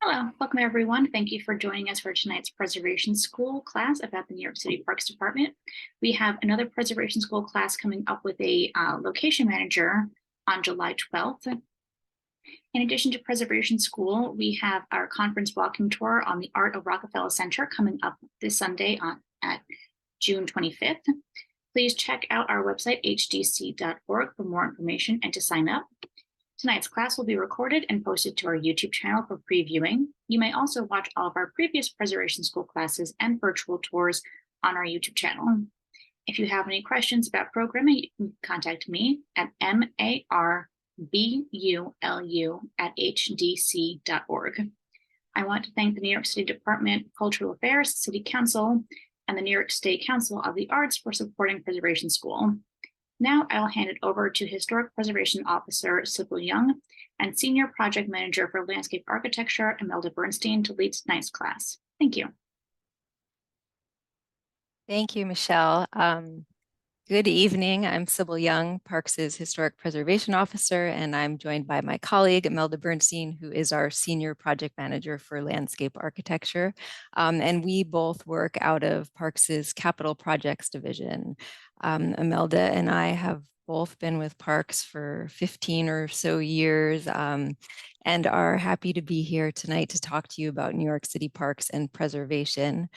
Hello, welcome everyone. Thank you for joining us for tonight's Preservation School class about the New York City Parks Department. We have another Preservation School class coming up with a location manager on July 12th. In addition to Preservation School, we have our conference walking tour on the Art of Rockefeller Center coming up this Sunday at June 25th. Please check out our website, hdc.org, for more information and to sign up. Tonight's class will be recorded and posted to our YouTube channel for previewing. You may also watch all of our previous Preservation School classes and virtual tours on our YouTube channel. If you have any questions about programming, you can contact me at marbulu@hdc.org. I want to thank the New York City Department of Cultural Affairs, City Council, and the New York State Council of the Arts for supporting Preservation School. Now I'll hand it over to Historic Preservation Officer Sybil Young and Senior Project Manager for Landscape Architecture Imelda Bernstein to lead tonight's class. Thank you. Thank you, Michelle. Good evening. I'm Sybil Young, Parks' Historic Preservation Officer, and I'm joined by my colleague, Imelda Bernstein, who is our Senior Project Manager for Landscape Architecture. And we both work out of Parks' Capital Projects Division. Imelda and I have both been with Parks for 15 or so years and are happy to be here tonight to talk to you about New York City Parks and preservation.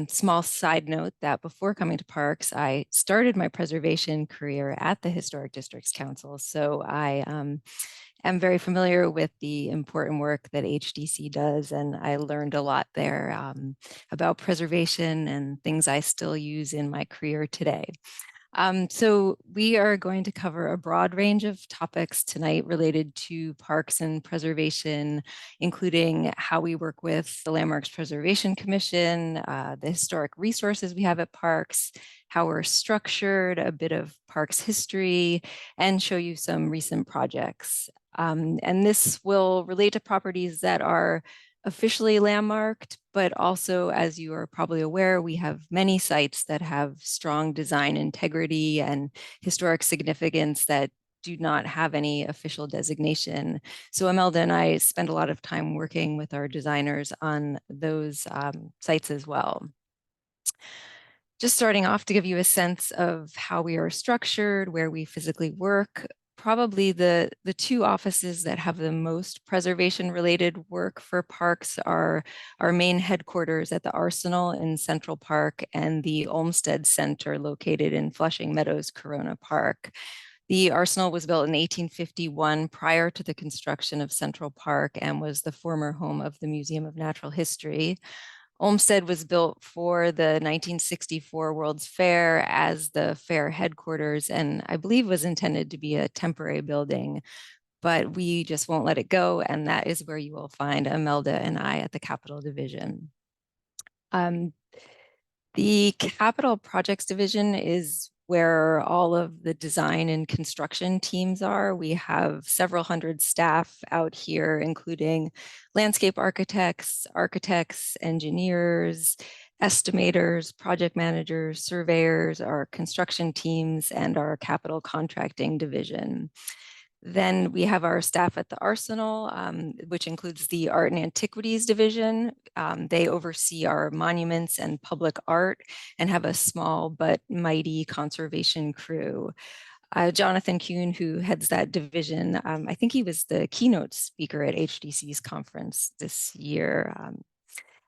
Small side note that before coming to Parks, I started my preservation career at the Historic Districts Council. So I am very familiar with the important work that HDC does, and I learned a lot there about preservation and things I still use in my career today. So we are going to cover a broad range of topics tonight related to parks and preservation, including how we work with the Landmarks Preservation Commission, the historic resources we have at parks, how we're structured, a bit of parks history, and show you some recent projects. And this will relate to properties that are officially landmarked, but also, as you are probably aware, we have many sites that have strong design integrity and historic significance that do not have any official designation. So Imelda and I spend a lot of time working with our designers on those sites as well. Just starting off to give you a sense of how we are structured, where we physically work. Probably the two offices that have the most preservation-related work for parks are our main headquarters at the Arsenal in Central Park and the Olmsted Center located in Flushing Meadows, Corona Park. The Arsenal was built in 1851 prior to the construction of Central Park and was the former home of the Museum of Natural History. Olmsted was built for the 1964 World's Fair as the fair headquarters, and I believe was intended to be a temporary building, but we just won't let it go, and that is where you will find Imelda and I at the Capital Division. The Capital Projects Division is where all of the design and construction teams are. We have several hundred staff out here, including landscape architects, engineers, estimators, project managers, surveyors, our construction teams, and our capital contracting division. Then we have our staff at the Arsenal, which includes the Art and Antiquities Division. They oversee our monuments and public art and have a small but mighty conservation crew. Jonathan Kuhn, who heads that division, I think he was the keynote speaker at HDC's conference this year.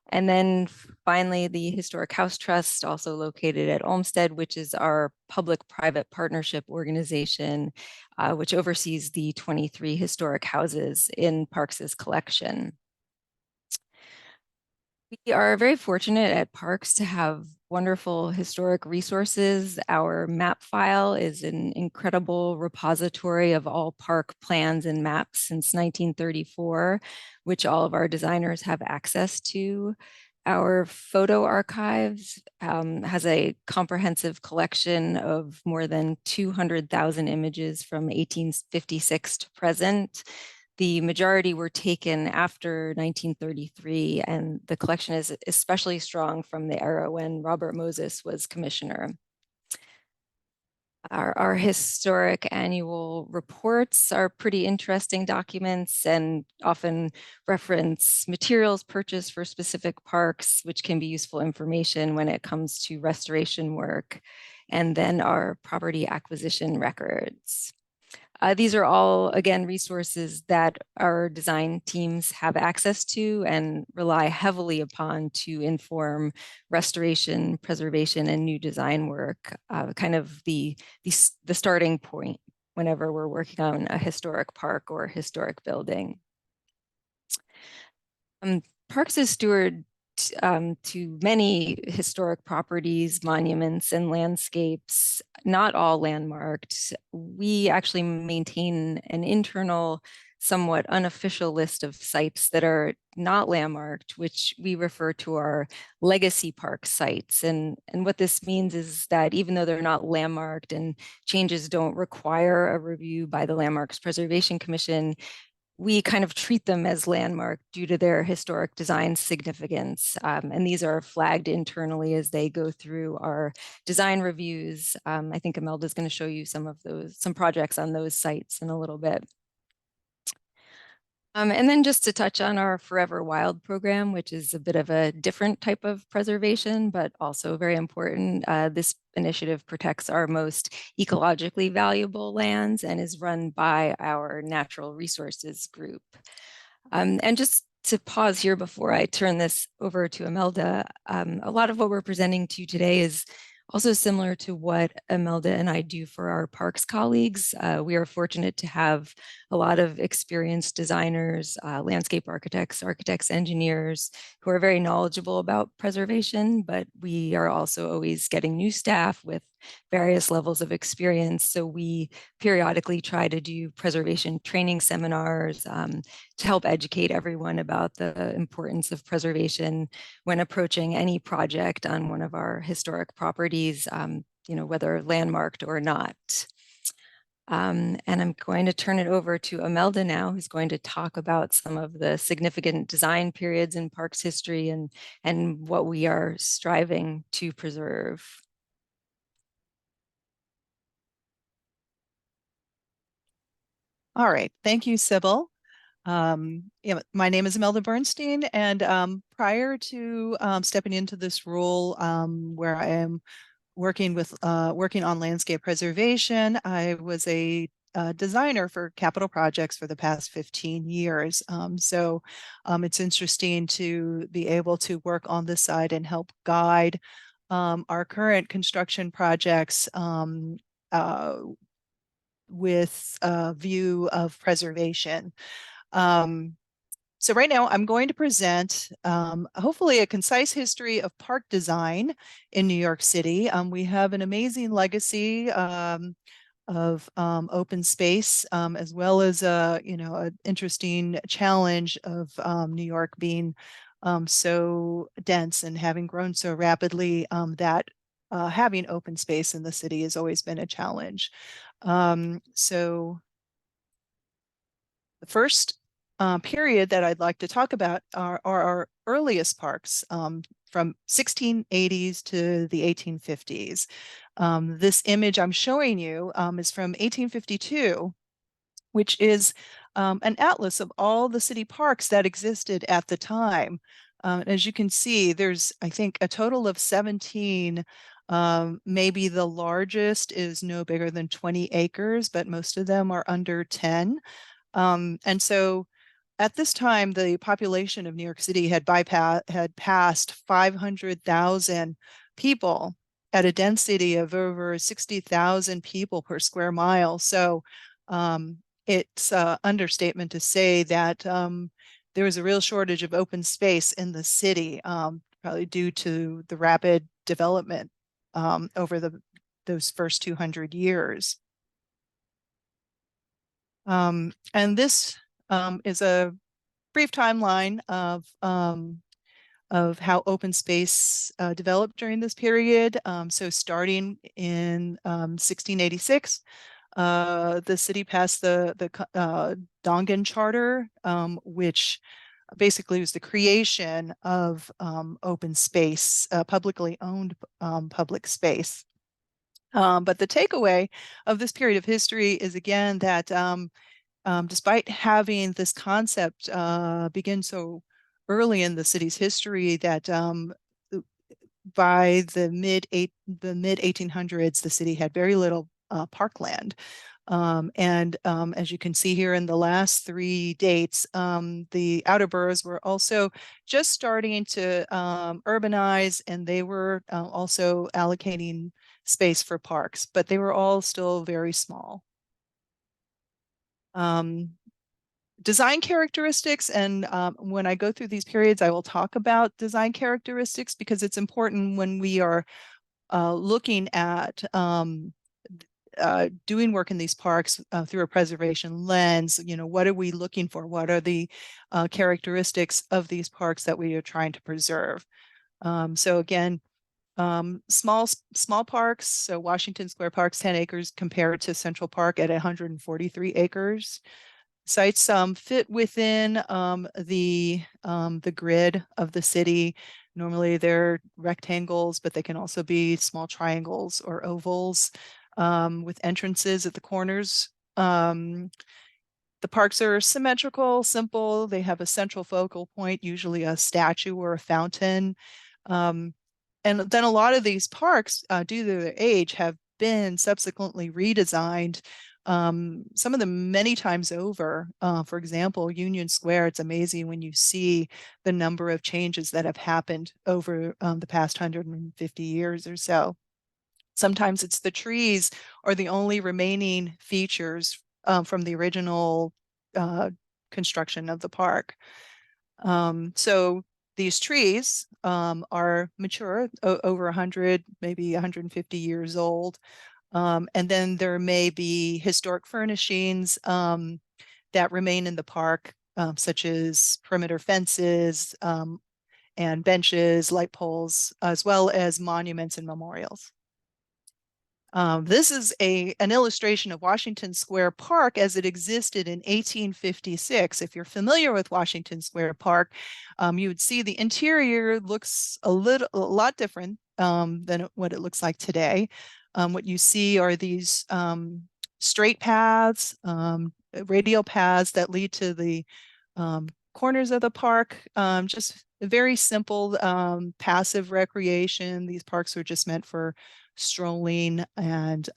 And then finally, the Historic House Trust, also located at Olmsted, which is our public-private partnership organization, which oversees the 23 historic houses in Parks' collection. We are very fortunate at Parks to have wonderful historic resources. Our map file is an incredible repository of all park plans and maps since 1934, which all of our designers have access to. Our photo archives has a comprehensive collection of more than 200,000 images from 1856 to present. The majority were taken after 1933, and the collection is especially strong from the era when Robert Moses was commissioner. Our historic annual reports are pretty interesting documents and often reference materials purchased for specific parks, which can be useful information when it comes to restoration work, and then our property acquisition records. These are all, again, resources that our design teams have access to and rely heavily upon to inform restoration, preservation, and new design work, kind of the starting point whenever we're working on a historic park or historic building. Parks is steward to many historic properties, monuments, and landscapes, not all landmarked. We actually maintain an internal, somewhat unofficial list of sites that are not landmarked, which we refer to our legacy park sites. And what this means is that even though they're not landmarked and changes don't require a review by the Landmarks Preservation Commission, we kind of treat them as landmark due to their historic design significance. And these are flagged internally as they go through our design reviews. I think Imelda is going to show you some projects on those sites in a little bit. And then just to touch on our Forever Wild program, which is a bit of a different type of preservation, but also very important. This initiative protects our most ecologically valuable lands and is run by our Natural Resources Group. And just to pause here before I turn this over to Imelda, a lot of what we're presenting to you today is also similar to what Imelda and I do for our parks colleagues. We are fortunate to have a lot of experienced designers, landscape architects, engineers who are very knowledgeable about preservation, but we are also always getting new staff with various levels of experience. So we periodically try to do preservation training seminars to help educate everyone about the importance of preservation when approaching any project on one of our historic properties, whether landmarked or not. And I'm going to turn it over to Imelda now, who's going to talk about some of the significant design periods in parks history and what we are striving to preserve. All right, thank you, Sybil. My name is Imelda Bernstein, and prior to stepping into this role, where I am working on landscape preservation, I was a designer for capital projects for the past 15 years. So it's interesting to be able to work on this side and help guide our current construction projects with a view of preservation. So right now I'm going to present hopefully a concise history of park design in New York City. We have an amazing legacy of open space, as well as an interesting challenge of New York being so dense and having grown so rapidly that having open space in the city has always been a challenge. So the first period that I'd like to talk about are our earliest parks from 1680s to the 1850s. This image I'm showing you is from 1852, which is an atlas of all the city parks that existed at the time. As you can see, there's, I think, a total of 17. Maybe the largest is no bigger than 20 acres, but most of them are under 10. And so at this time, the population of New York City had passed 500,000 people at a density of over 60,000 people per square mile. So it's an understatement to say that there was a real shortage of open space in the city, probably due to the rapid development over those first 200 years. And this is a brief timeline of how open space developed during this period. So starting in 1686, the city passed the Dongan Charter, which basically was the creation of open space, publicly owned public space. But the takeaway of this period of history is, again, that despite having this concept begin so early in the city's history, that by the mid 1800s, the city had very little parkland. As you can see here in the last three dates, the outer boroughs were also just starting to urbanize, and they were also allocating space for parks, but they were all still very small. Design characteristics, and when I go through these periods, I will talk about design characteristics because it's important when we are looking at doing work in these parks through a preservation lens. What are we looking for? What are the characteristics of these parks that we are trying to preserve? So again, small parks. So Washington Square Park's 10 acres compared to Central Park at 143 acres. Sites fit within the grid of the city. Normally they're rectangles, but they can also be small triangles or ovals with entrances at the corners. The parks are symmetrical, simple. They have a central focal point, usually a statue or a fountain. And then a lot of these parks, due to their age, have been subsequently redesigned, some of them many times over. For example, Union Square, it's amazing when you see the number of changes that have happened over the past 150 years or so. Sometimes it's the trees are the only remaining features from the original construction of the park. So these trees are mature, over 100, maybe 150 years old. And then there may be historic furnishings that remain in the park, such as perimeter fences and benches, light poles, as well as monuments and memorials. This is an illustration of Washington Square Park as it existed in 1856. If you're familiar with Washington Square Park, you would see the interior looks a lot different than what it looks like today. What you see are these straight paths, radial paths that lead to the corners of the park. Just very simple passive recreation. These parks are just meant for strolling and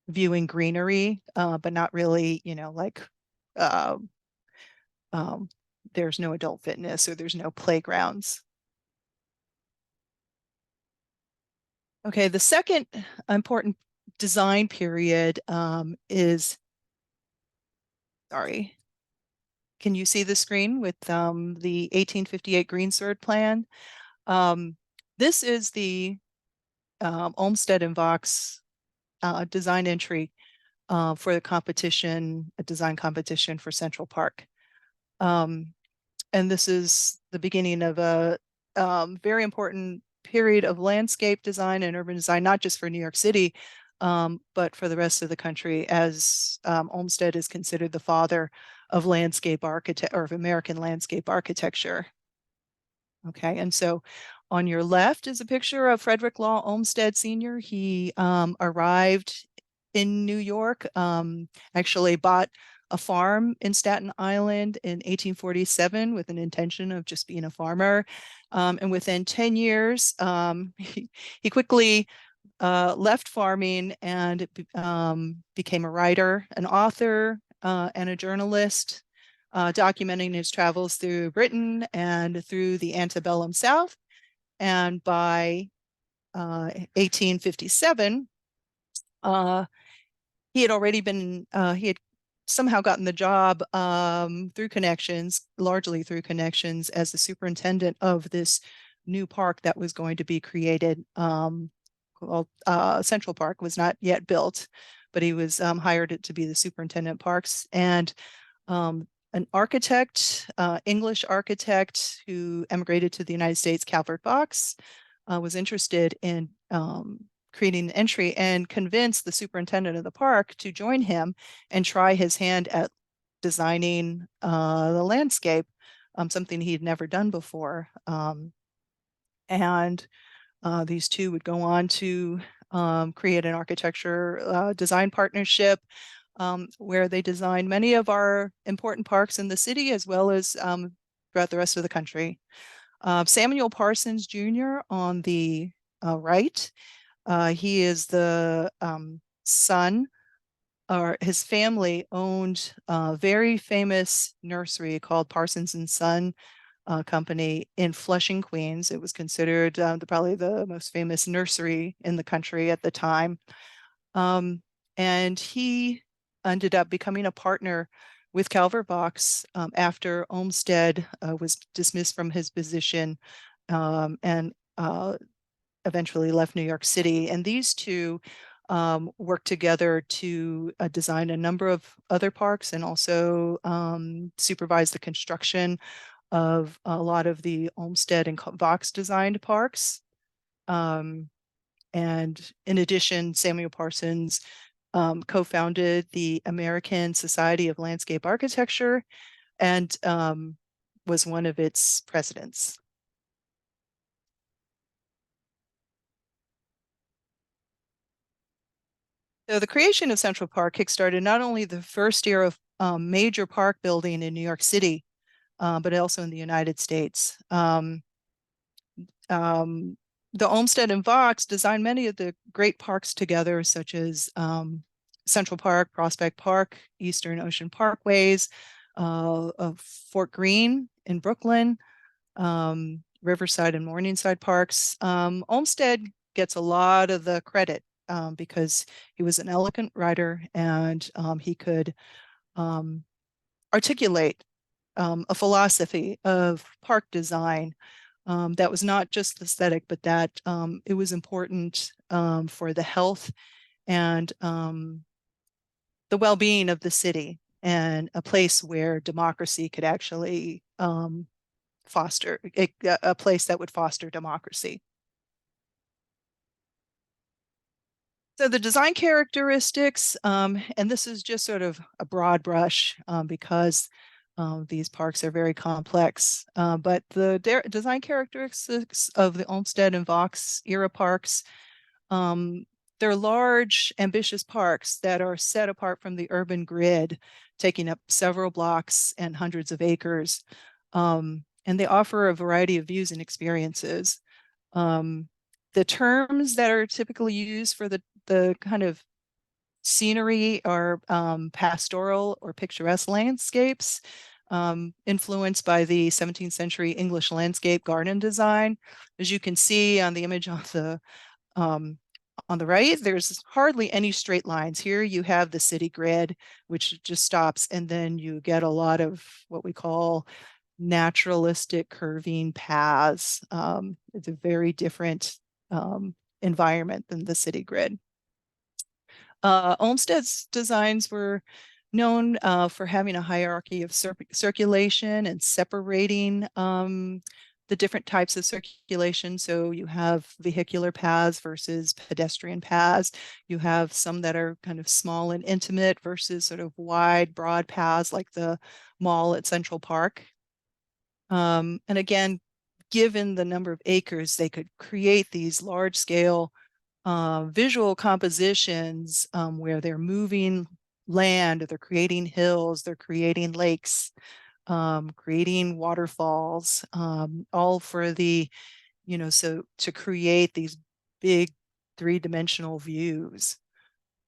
viewing greenery, but not really, like there's no adult fitness or there's no playgrounds. Okay, the second important design period is, sorry, can you see the screen with the 1858 Greensward plan? This is the Olmsted and Vaux design entry for the competition, a design competition for Central Park. And this is the beginning of a very important period of landscape design and urban design, not just for New York City, but for the rest of the country, as Olmsted is considered the father of landscape architect or of American landscape architecture. Okay, and so on your left is a picture of Frederick Law Olmsted Sr. He arrived in New York, actually bought a farm in Staten Island in 1847 with an intention of just being a farmer. And within 10 years, he quickly left farming and became a writer, an author, and a journalist, documenting his travels through Britain and through the antebellum South. And by 1857, he had already been, he had somehow gotten the job through connections, largely through connections, as the superintendent of this new park that was going to be created. Central Park was not yet built, but he was hired to be the superintendent of parks. And an architect, English architect who emigrated to the United States, Calvert Vaux, was interested in creating an entry and convinced the superintendent of the park to join him and try his hand at designing the landscape, something he had never done before. And these two would go on to create an architecture design partnership where they designed many of our important parks in the city as well as throughout the rest of the country. Samuel Parsons Jr. on the right, he is the son, or his family owned a very famous nursery called Parsons and Son Company in Flushing, Queens. It was considered probably the most famous nursery in the country at the time. And he ended up becoming a partner with Calvert Vaux after Olmsted was dismissed from his position and eventually left New York City. And these two worked together to design a number of other parks and also supervise the construction of a lot of the Olmsted and Vaux designed parks. And in addition, Samuel Parsons co-founded the American Society of Landscape Architecture and was one of its presidents. So the creation of Central Park kickstarted not only the first era of major park building in New York City, but also in the United States. The Olmsted and Vaux designed many of the great parks together, such as Central Park, Prospect Park, Eastern Ocean Parkways, of Fort Greene in Brooklyn, Riverside and Morningside Parks. Olmsted gets a lot of the credit because he was an eloquent writer and he could articulate a philosophy of park design that was not just aesthetic, but that it was important for the health and the well-being of the city and a place where democracy could actually foster, a place that would foster democracy. So the design characteristics, and this is just sort of a broad brush because these parks are very complex, but the design characteristics of the Olmsted and Vaux era parks, they're large, ambitious parks that are set apart from the urban grid, taking up several blocks and hundreds of acres. And they offer a variety of views and experiences. The terms that are typically used for the kind of scenery are pastoral or picturesque landscapes, influenced by the 17th century English landscape garden design. As you can see on the image on the right, there's hardly any straight lines. Here you have the city grid, which just stops, and then you get a lot of what we call naturalistic curving paths. It's a very different environment than the city grid. Olmsted's designs were known for having a hierarchy of circulation and separating the different types of circulation. So you have vehicular paths versus pedestrian paths. You have some that are kind of small and intimate versus sort of wide, broad paths like the mall at Central Park. And again, given the number of acres, they could create these large scale visual compositions where they're moving land, they're creating hills, they're creating lakes, creating waterfalls, all for the, so to create these big three-dimensional views.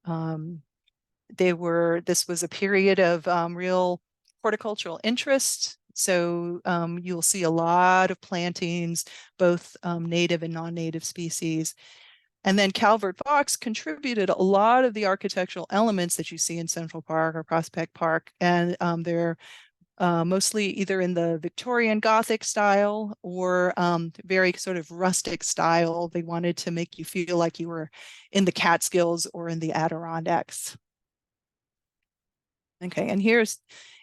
This was a period of real horticultural interest. So you'll see a lot of plantings, both native and non-native species. And then Calvert Vaux contributed a lot of the architectural elements that you see in Central Park or Prospect Park. And they're mostly either in the Victorian Gothic style or very sort of rustic style. They wanted to make you feel like you were in the Catskills or in the Adirondacks. Okay, and here's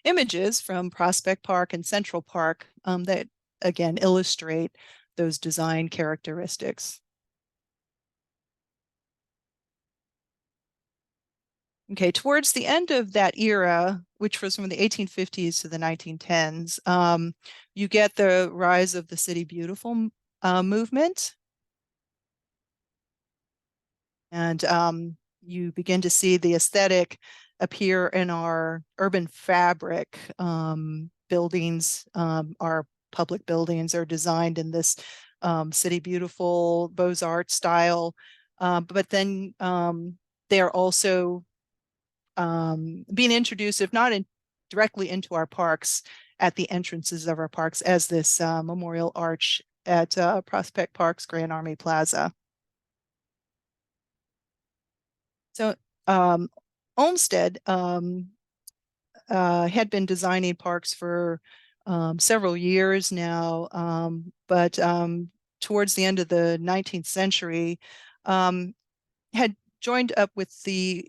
images from Prospect Park and Central Park that, again, illustrate those design characteristics. Okay, towards the end of that era, which was from the 1850s to the 1910s, you get the rise of the City Beautiful movement. And you begin to see the aesthetic appear in our urban fabric. Buildings, our public buildings are designed in this city beautiful Beaux-Arts style. But then they're also being introduced, if not directly into our parks, at the entrances of our parks, as this memorial arch at Prospect Park's Grand Army Plaza. So Olmsted had been designing parks for several years now, but towards the end of the 19th century, had joined up with the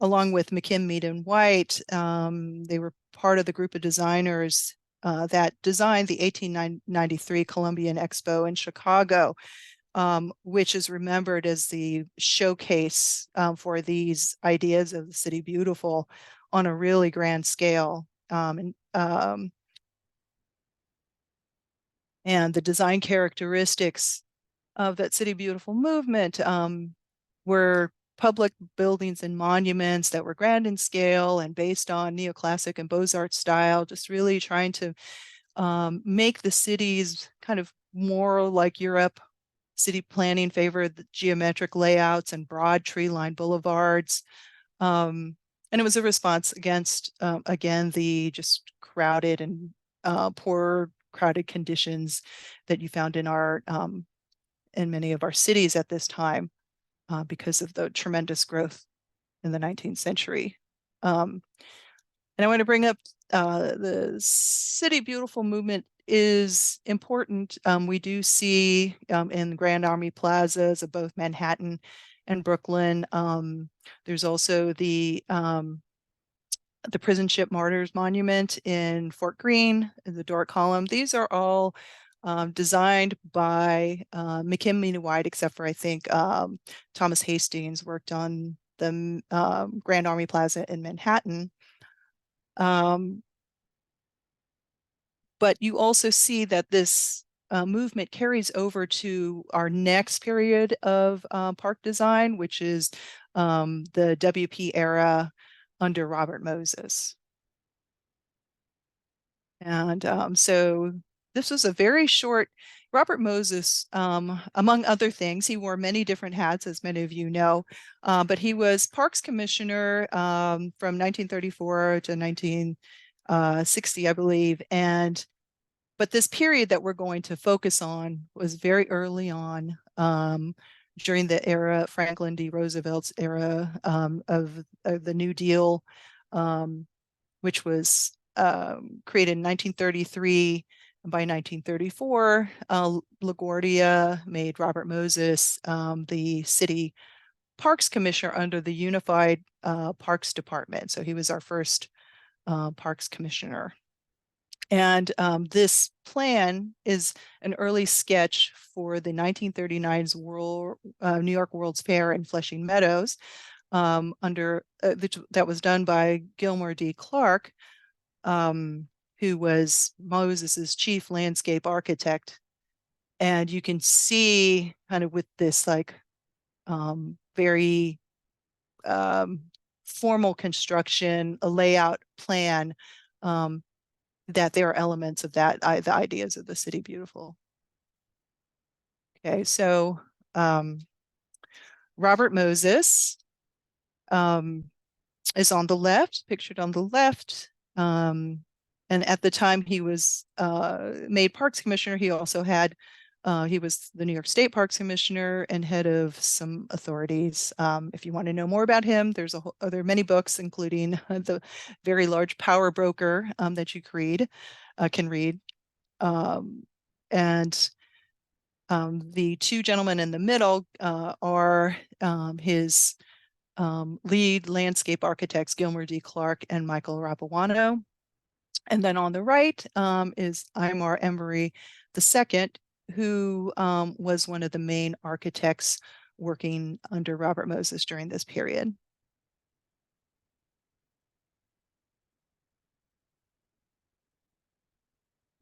along with McKim, Mead, and White. They were part of the group of designers that designed the 1893 Columbian Expo in Chicago, which is remembered as the showcase for these ideas of the city beautiful on a really grand scale. And the design characteristics of that city beautiful movement were public buildings and monuments that were grand in scale and based on neoclassic and Beaux-Arts style, just really trying to make the cities kind of more like Europe. City planning favored the geometric layouts and broad tree-lined boulevards. And it was a response against, again, the just crowded and poor crowded conditions that you found in our in many of our cities at this time because of the tremendous growth in the 19th century. And I want to bring up the City Beautiful movement is important. We do see in Grand Army plazas of both Manhattan and Brooklyn. There's also the Prison Ship Martyrs Monument in Fort Greene, the Doric Column. These are all designed by McKim, Mead, and White, except for I think Thomas Hastings worked on the Grand Army Plaza in Manhattan. But you also see that this movement carries over to our next period of park design, which is the WP era under Robert Moses. And so this was a very short, Robert Moses, among other things, he wore many different hats, as many of you know, but he was Parks Commissioner from 1934 to 1960, I believe. But this period that we're going to focus on was very early on during the era, Franklin D. Roosevelt's era of the New Deal, which was created in 1933. And by 1934, LaGuardia made Robert Moses the city parks commissioner under the Unified Parks Department. So he was our first parks commissioner. And this plan is an early sketch for the 1939's New York World's Fair in Flushing Meadows that was done by Gilmore D. Clark, who was Moses's chief landscape architect. And you can see kind of with this like very formal construction, a layout plan, that there are elements of that, the ideas of the city beautiful. Okay, so Robert Moses is on the left, pictured on the left. And at the time he was made Parks Commissioner, he also had, he was the New York State Parks Commissioner and head of some authorities. If you want to know more about him, there are many books, including the very large Power Broker that you can read. And the two gentlemen in the middle are his lead landscape architects, Gilmore D. Clark and Michael Rapuano. And then on the right is Imar Emery II, who was one of the main architects working under Robert Moses during this period.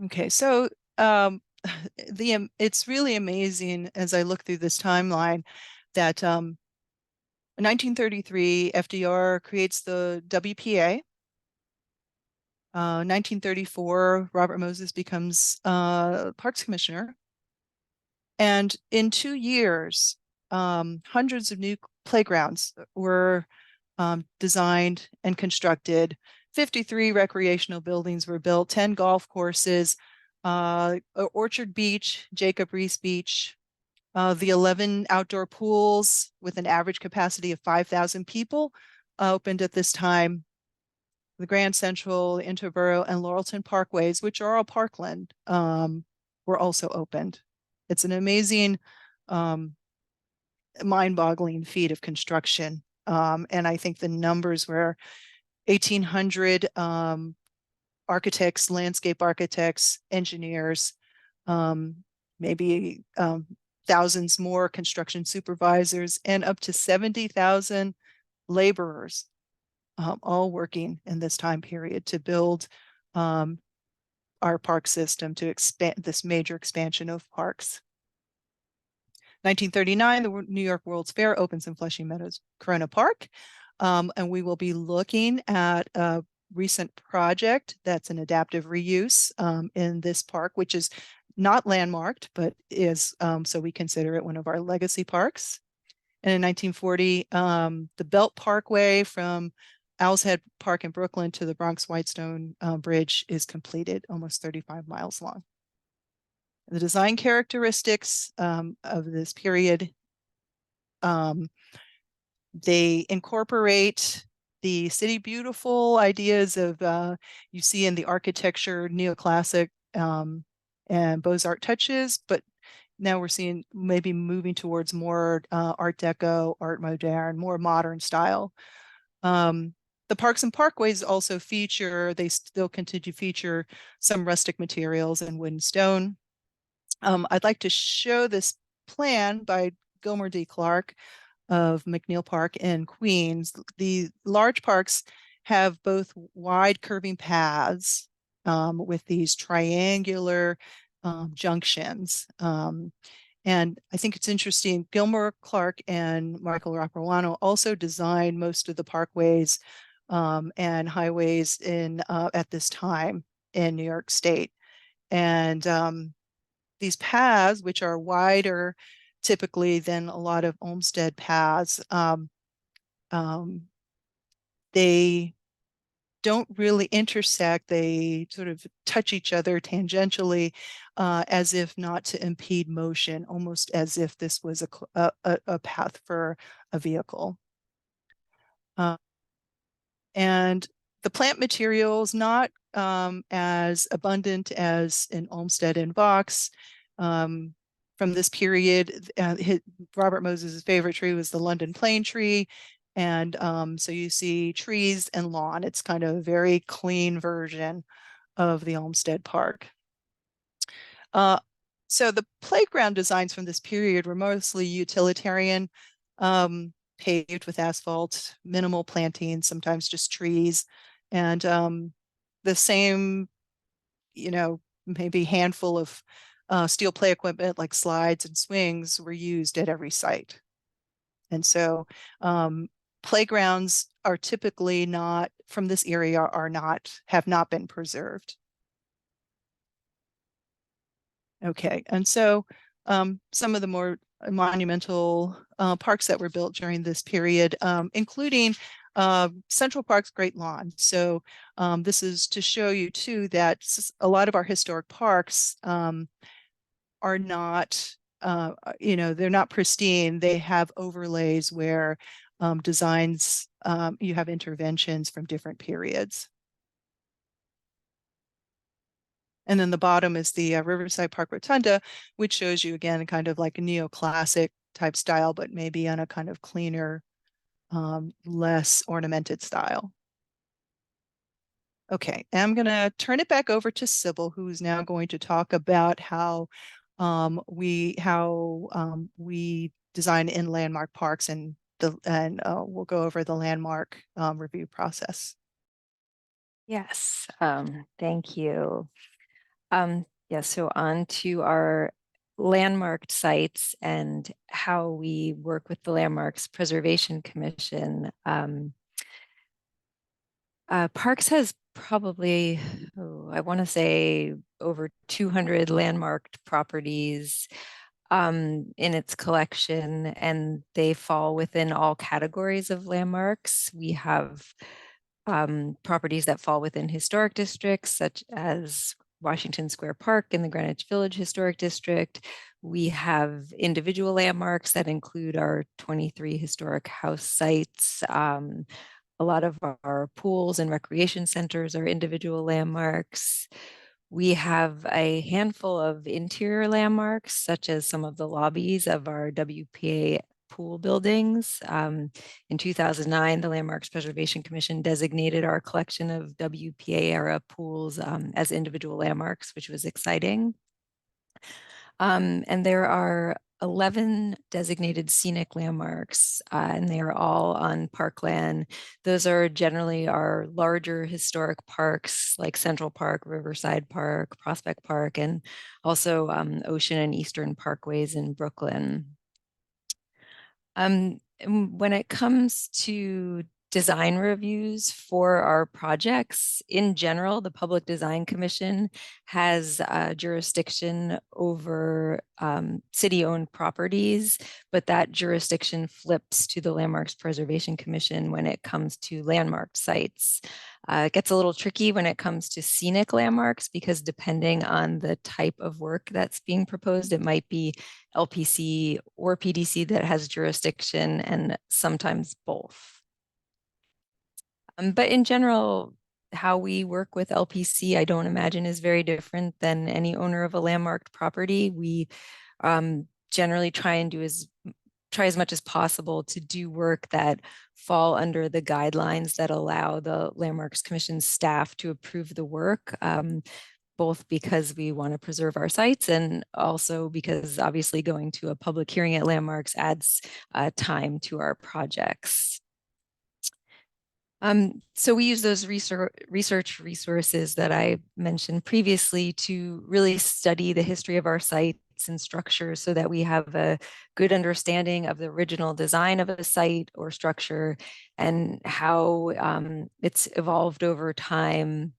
Okay, so it's really amazing as I look through this timeline that in 1933, FDR creates the WPA. 1934, Robert Moses becomes Parks Commissioner. And in 2 years, hundreds of new playgrounds were designed and constructed. 53 recreational buildings were built, 10 golf courses, Orchard Beach, Jacob Riis Beach, the 11 outdoor pools with an average capacity of 5,000 people opened at this time. The Grand Central, Interborough, and Laurelton Parkways, which are all parkland, were also opened. It's an amazing, mind-boggling feat of construction. And I think the numbers were 1,800 architects, landscape architects, engineers, maybe thousands more construction supervisors, and up to 70,000 laborers, all working in this time period to build our park system, to expand this major expansion of parks. 1939, the New York World's Fair opens in Flushing Meadows Corona Park. And we will be looking at a recent project that's an adaptive reuse in this park, which is not landmarked, but is, so we consider it one of our legacy parks. And in 1940, the Belt Parkway from Owl's Head Park in Brooklyn to the Bronx Whitestone Bridge is completed, almost 35 miles long. The design characteristics of this period, they incorporate the city beautiful ideas of you see in the architecture, neoclassic and Beaux-Art touches, but now we're seeing maybe moving towards more Art Deco, Art Moderne, more modern style. The parks and parkways also feature, they still continue to feature some rustic materials and wood and stone. I'd like to show this plan by Gilmer D. Clark of McNeil Park in Queens. The large parks have both wide curving paths with these triangular junctions. And I think it's interesting, Gilmer Clark and Michael Rapuano also designed most of the parkways and highways in at this time in New York State. And these paths, which are wider typically than a lot of Olmsted paths, they don't really intersect. They sort of touch each other tangentially, as if not to impede motion, almost as if this was a path for a vehicle. And the plant materials, not as abundant as in Olmsted and Vaux. From this period, Robert Moses' favorite tree was the London plane tree. And so you see trees and lawn. It's kind of a very clean version of the Olmsted Park. So the playground designs from this period were mostly utilitarian, paved with asphalt, minimal planting, sometimes just trees. And the same, maybe handful of steel play equipment like slides and swings were used at every site. And so playgrounds are typically not, from this area, have not been preserved. Okay, and so some of the more monumental parks that were built during this period, including Central Park's Great Lawn. So this is to show you too that a lot of our historic parks are not, they're not pristine. They have overlays where designs, you have interventions from different periods. And then the bottom is the Riverside Park Rotunda, which shows you again kind of like a neoclassic type style, but maybe on a kind of cleaner, less ornamented style. Okay, I'm going to turn it back over to Sybil, who's now going to talk about how we design in landmark parks, and we'll go over the landmark review process. Yes, thank you. Yeah, so on to our landmarked sites and how we work with the Landmarks Preservation Commission. Parks has probably, I want to say, over 200 landmarked properties in its collection, and they fall within all categories of landmarks. We have properties that fall within historic districts, such as Washington Square Park in the Greenwich Village Historic District. We have individual landmarks that include our 23 historic house sites. A lot of our pools and recreation centers are individual landmarks. We have a handful of interior landmarks, such as some of the lobbies of our WPA pool buildings. In 2009, the Landmarks Preservation Commission designated our collection of WPA era pools as individual landmarks, which was exciting. And there are 11 designated scenic landmarks, and they are all on parkland. Those are generally our larger historic parks like Central Park, Riverside Park, Prospect Park, and also Ocean and Eastern Parkways in Brooklyn. When it comes to design reviews for our projects, in general, the Public Design Commission has jurisdiction over city-owned properties, but that jurisdiction flips to the Landmarks Preservation Commission when it comes to landmarked sites. It gets a little tricky when it comes to scenic landmarks because depending on the type of work that's being proposed, it might be LPC or PDC that has jurisdiction, and sometimes both. But in general, how we work with LPC, I don't imagine is very different than any owner of a landmarked property. We generally try as much as possible to do work that fall under the guidelines that allow the Landmarks Commission staff to approve the work, both because we want to preserve our sites and also because obviously going to a public hearing at Landmarks adds time to our projects. So we use those research resources that I mentioned previously to really study the history of our sites and structures so that we have a good understanding of the original design of a site or structure and how it's evolved over time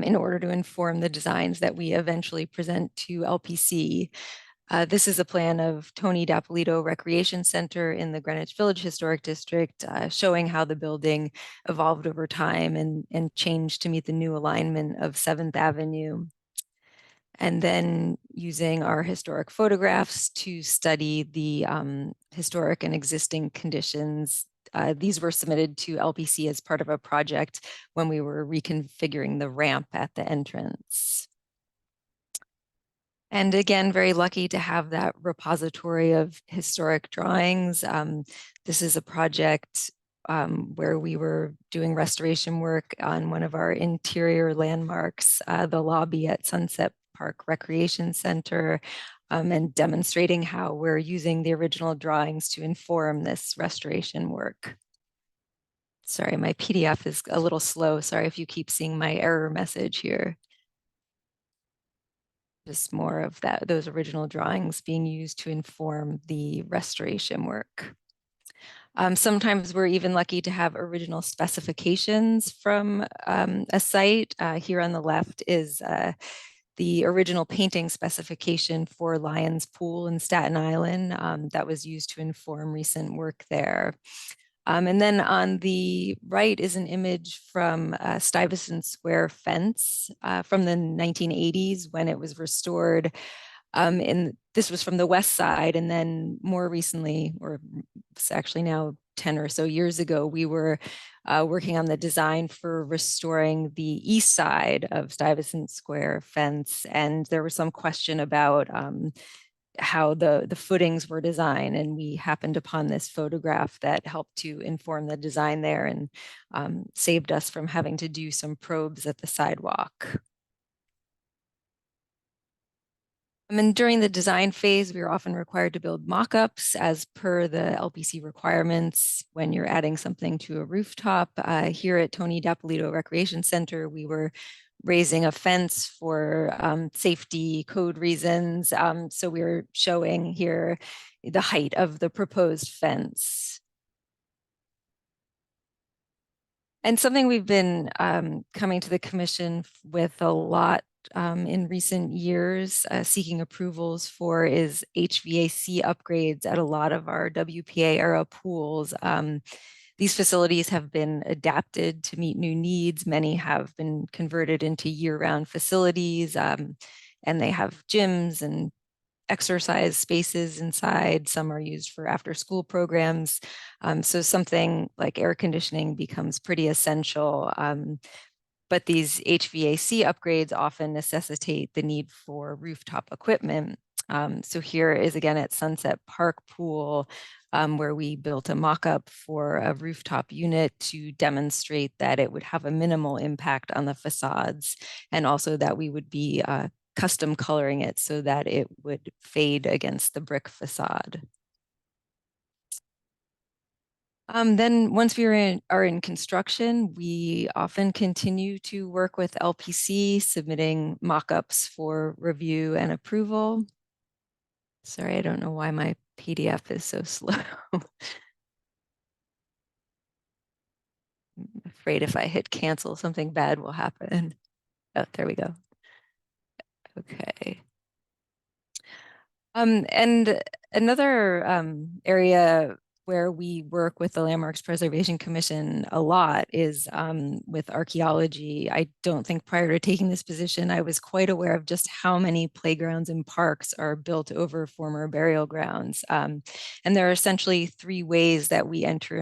in order to inform the designs that we eventually present to LPC. This is a plan of Tony D'Appolito Recreation Center in the Greenwich Village Historic District, showing how the building evolved over time and changed to meet the new alignment of 7th Avenue. And then using our historic photographs to study the historic and existing conditions. These were submitted to LPC as part of a project when we were reconfiguring the ramp at the entrance. And again, very lucky to have that repository of historic drawings. This is a project where we were doing restoration work on one of our interior landmarks, the lobby at Sunset Park Recreation Center, and demonstrating how we're using the original drawings to inform this restoration work. Sorry, my PDF is a little slow. Sorry if you keep seeing my error message here. Just more of those original drawings being used to inform the restoration work. Sometimes we're even lucky to have original specifications from a site. Here on the left is the original painting specification for Lions Pool in Staten Island that was used to inform recent work there. And then on the right is an image from Stuyvesant Square fence from the 1980s when it was restored. And this was from the west side. And then more recently, or it's actually now 10 or so years ago, we were working on the design for restoring the east side of Stuyvesant Square fence. And there was some question about how the footings were designed, and we happened upon this photograph that helped to inform the design there and saved us from having to do some probes at the sidewalk. And during the design phase, we are often required to build mock-ups as per the LPC requirements when you're adding something to a rooftop. Here at Tony D'Appolito Recreation Center, we were raising a fence for safety code reasons. So we're showing here the height of the proposed fence. And something we've been coming to the commission with a lot in recent years, seeking approvals for, is HVAC upgrades at a lot of our WPA era pools. These facilities have been adapted to meet new needs. Many have been converted into year-round facilities, and they have gyms and exercise spaces inside. Some are used for after-school programs. So something like air conditioning becomes pretty essential. But these HVAC upgrades often necessitate the need for rooftop equipment. So here is again at Sunset Park Pool, where we built a mock-up for a rooftop unit to demonstrate that it would have a minimal impact on the facades, and also that we would be custom coloring it so that it would fade against the brick facade. Then once we are in construction, we often continue to work with LPC, submitting mock-ups for review and approval. Sorry, I don't know why my PDF is so slow. I'm afraid if I hit cancel, something bad will happen. Oh, there we go. Okay. And another area where we work with the Landmarks Preservation Commission a lot is with archaeology. I don't think prior to taking this position, I was quite aware of just how many playgrounds and parks are built over former burial grounds. And there are essentially three ways that we enter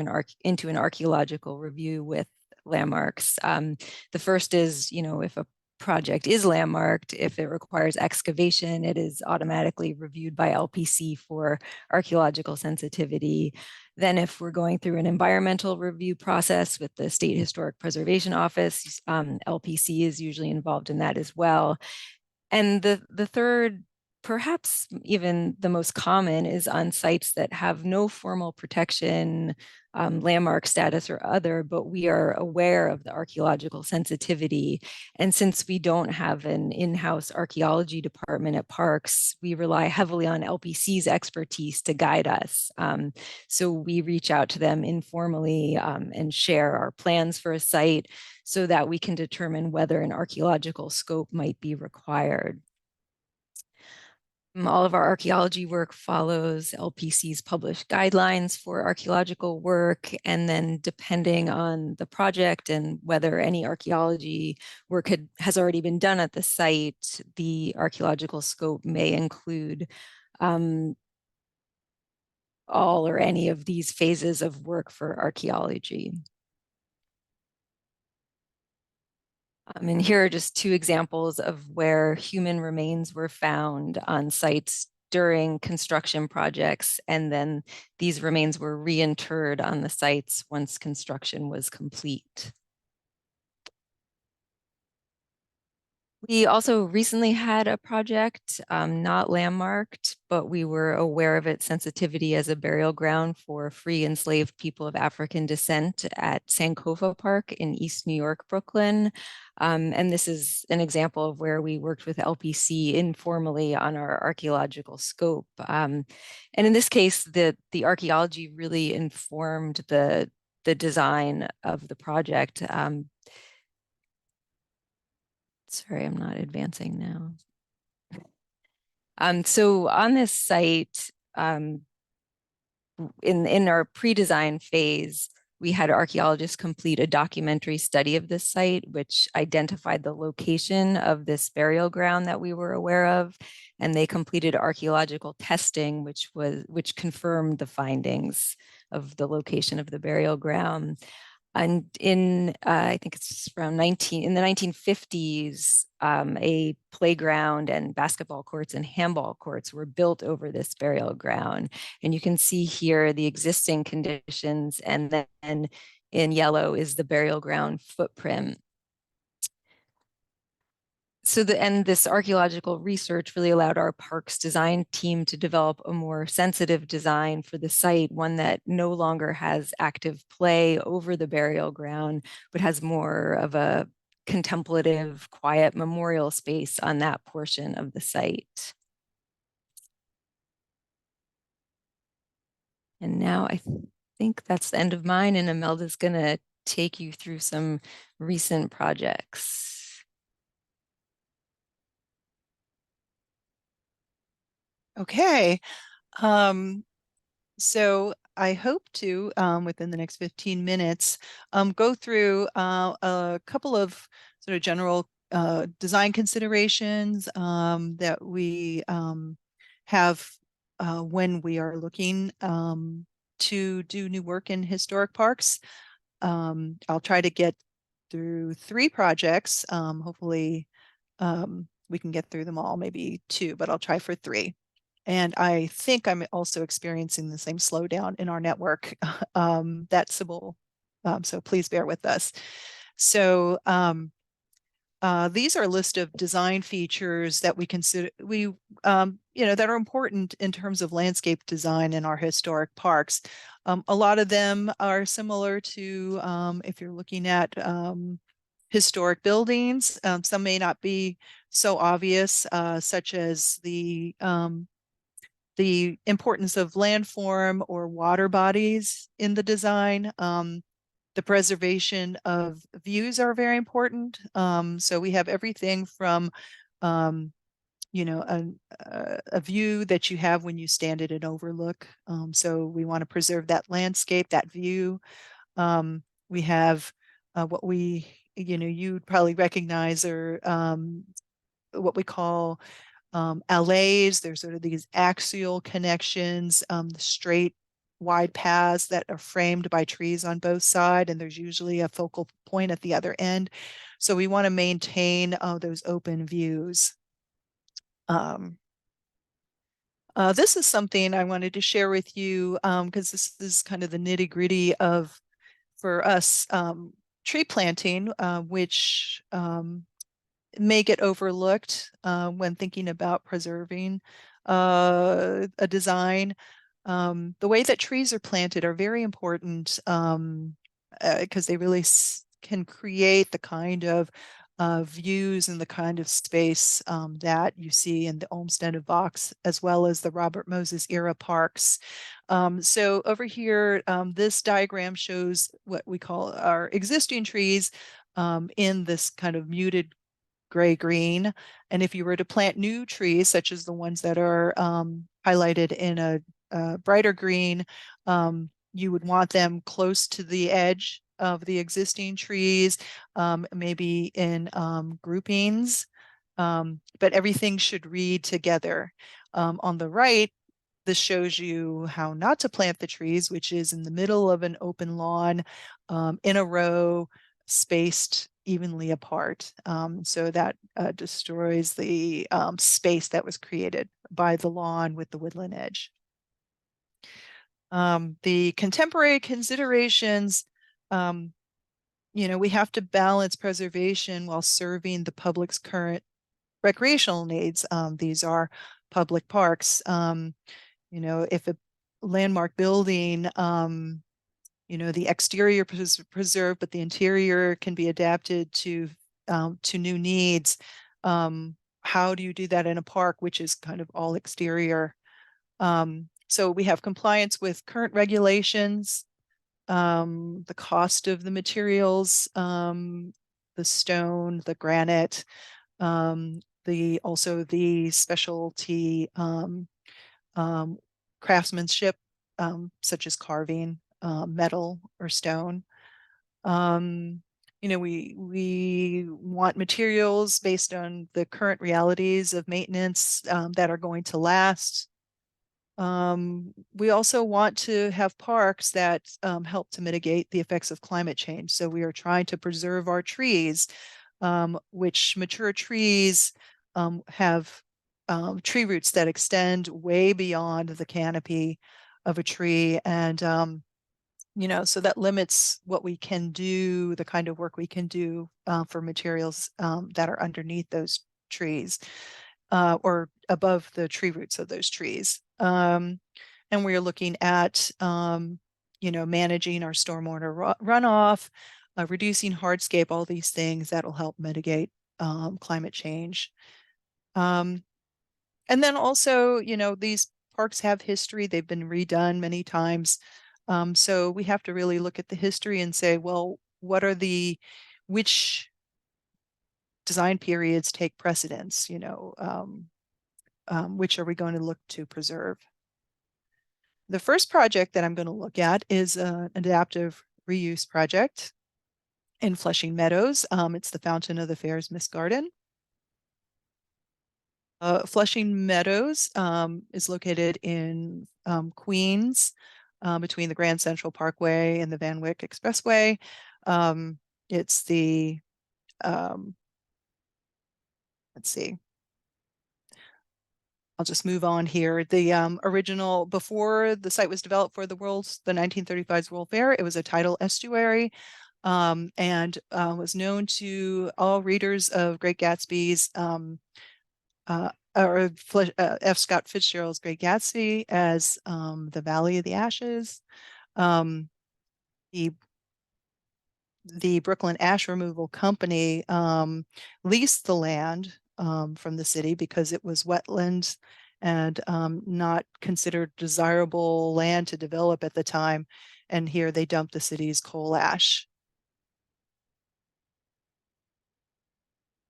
into an archaeological review with landmarks. The first is, if a project is landmarked, if it requires excavation, it is automatically reviewed by LPC for archaeological sensitivity. Then if we're going through an environmental review process with the State Historic Preservation Office, LPC is usually involved in that as well. And the third, perhaps even the most common, is on sites that have no formal protection, landmark status or other, but we are aware of the archaeological sensitivity. And since we don't have an in-house archaeology department at Parks, we rely heavily on LPC's expertise to guide us. So we reach out to them informally and share our plans for a site so that we can determine whether an archaeological scope might be required. All of our archaeology work follows LPC's published guidelines for archaeological work, and then depending on the project and whether any archaeology work has already been done at the site, the archaeological scope may include all or any of these phases of work for archaeology. And here are just two examples of where human remains were found on sites during construction projects, and then these remains were reinterred on the sites once construction was complete. We also recently had a project, not landmarked, but we were aware of its sensitivity as a burial ground for free enslaved people of African descent at Sankofa Park in East New York, Brooklyn. And this is an example of where we worked with LPC informally on our archaeological scope. And in this case, the archaeology really informed the design of the project. Sorry, I'm not advancing now. So on this site, in our pre-design phase, we had archaeologists complete a documentary study of this site, which identified the location of this burial ground that we were aware of, and they completed archaeological testing, which confirmed the findings of the location of the burial ground. And in, I think it's around in the 1950s, a playground and basketball courts and handball courts were built over this burial ground. And you can see here the existing conditions, and then in yellow is the burial ground footprint. So this archaeological research really allowed our parks design team to develop a more sensitive design for the site, one that no longer has active play over the burial ground, but has more of a contemplative, quiet memorial space on that portion of the site. And now I think that's the end of mine, and Imelda's going to take you through some recent projects. Okay. So I hope to, within the next 15 minutes, go through a couple of sort of general design considerations that we have when we are looking to do new work in historic parks. I'll try to get through 3 projects. Hopefully we can get through them all, maybe 2, but I'll try for 3. And I think I'm also experiencing the same slowdown in our network that Sybil, so please bear with us. So these are a list of design features that we consider, that are important in terms of landscape design in our historic parks. A lot of them are similar to if you're looking at historic buildings. Some may not be so obvious, such as the importance of landform or water bodies in the design. The preservation of views are very important. So we have everything from, a view that you have when you stand at an overlook. So we want to preserve that landscape, that view. We have what you'd probably recognize are what we call allays. There's sort of these axial connections, the straight wide paths that are framed by trees on both sides, and there's usually a focal point at the other end. So we want to maintain those open views. This is something I wanted to share with you because this is kind of the nitty-gritty of, for us, tree planting, which may get overlooked when thinking about preserving a design. The way that trees are planted are very important because they really can create the kind of views and the kind of space that you see in the Olmsted of Vaux, as well as the Robert Moses era parks. So over here, this diagram shows what we call our existing trees in this kind of muted gray-green. And if you were to plant new trees, such as the ones that are highlighted in a brighter green, you would want them close to the edge of the existing trees, maybe in groupings, but everything should read together. On the right, this shows you how not to plant the trees, which is in the middle of an open lawn, in a row, spaced evenly apart. So that destroys the space that was created by the lawn with the woodland edge. The contemporary considerations, we have to balance preservation while serving the public's current recreational needs. These are public parks. If a landmark building, the exterior is preserved, but the interior can be adapted to new needs. How do you do that in a park, which is kind of all exterior? So we have compliance with current regulations, the cost of the materials, the stone, the granite, also the specialty craftsmanship, such as carving, metal or stone. We want materials based on the current realities of maintenance that are going to last. We also want to have parks that help to mitigate the effects of climate change. So we are trying to preserve our trees, which mature trees have tree roots that extend way beyond the canopy of a tree. And, so that limits what we can do, the kind of work we can do for materials that are underneath those trees or above the tree roots of those trees. And we're looking at, managing our stormwater runoff, reducing hardscape, all these things that will help mitigate climate change. And then also, you know, these parks have history. They've been redone many times. So we have to really look at the history and say, well, which design periods take precedence, you know, which are we going to look to preserve? The first project that I'm going to look at is an adaptive reuse project in Flushing Meadows. It's the Fountain of the Fair's Mist Garden. Flushing Meadows is located in Queens, between the Grand Central Parkway and the Van Wyck Expressway. It's the, let's see, I'll just move on here. The original, before the site was developed for the 1935 World Fair, it was a tidal estuary, and was known to all readers of Great Gatsby's F. Scott Fitzgerald's Great Gatsby as the Valley of the Ashes. The Brooklyn Ash Removal Company leased the land from the city because it was wetlands and not considered desirable land to develop at the time. And here they dumped the city's coal ash.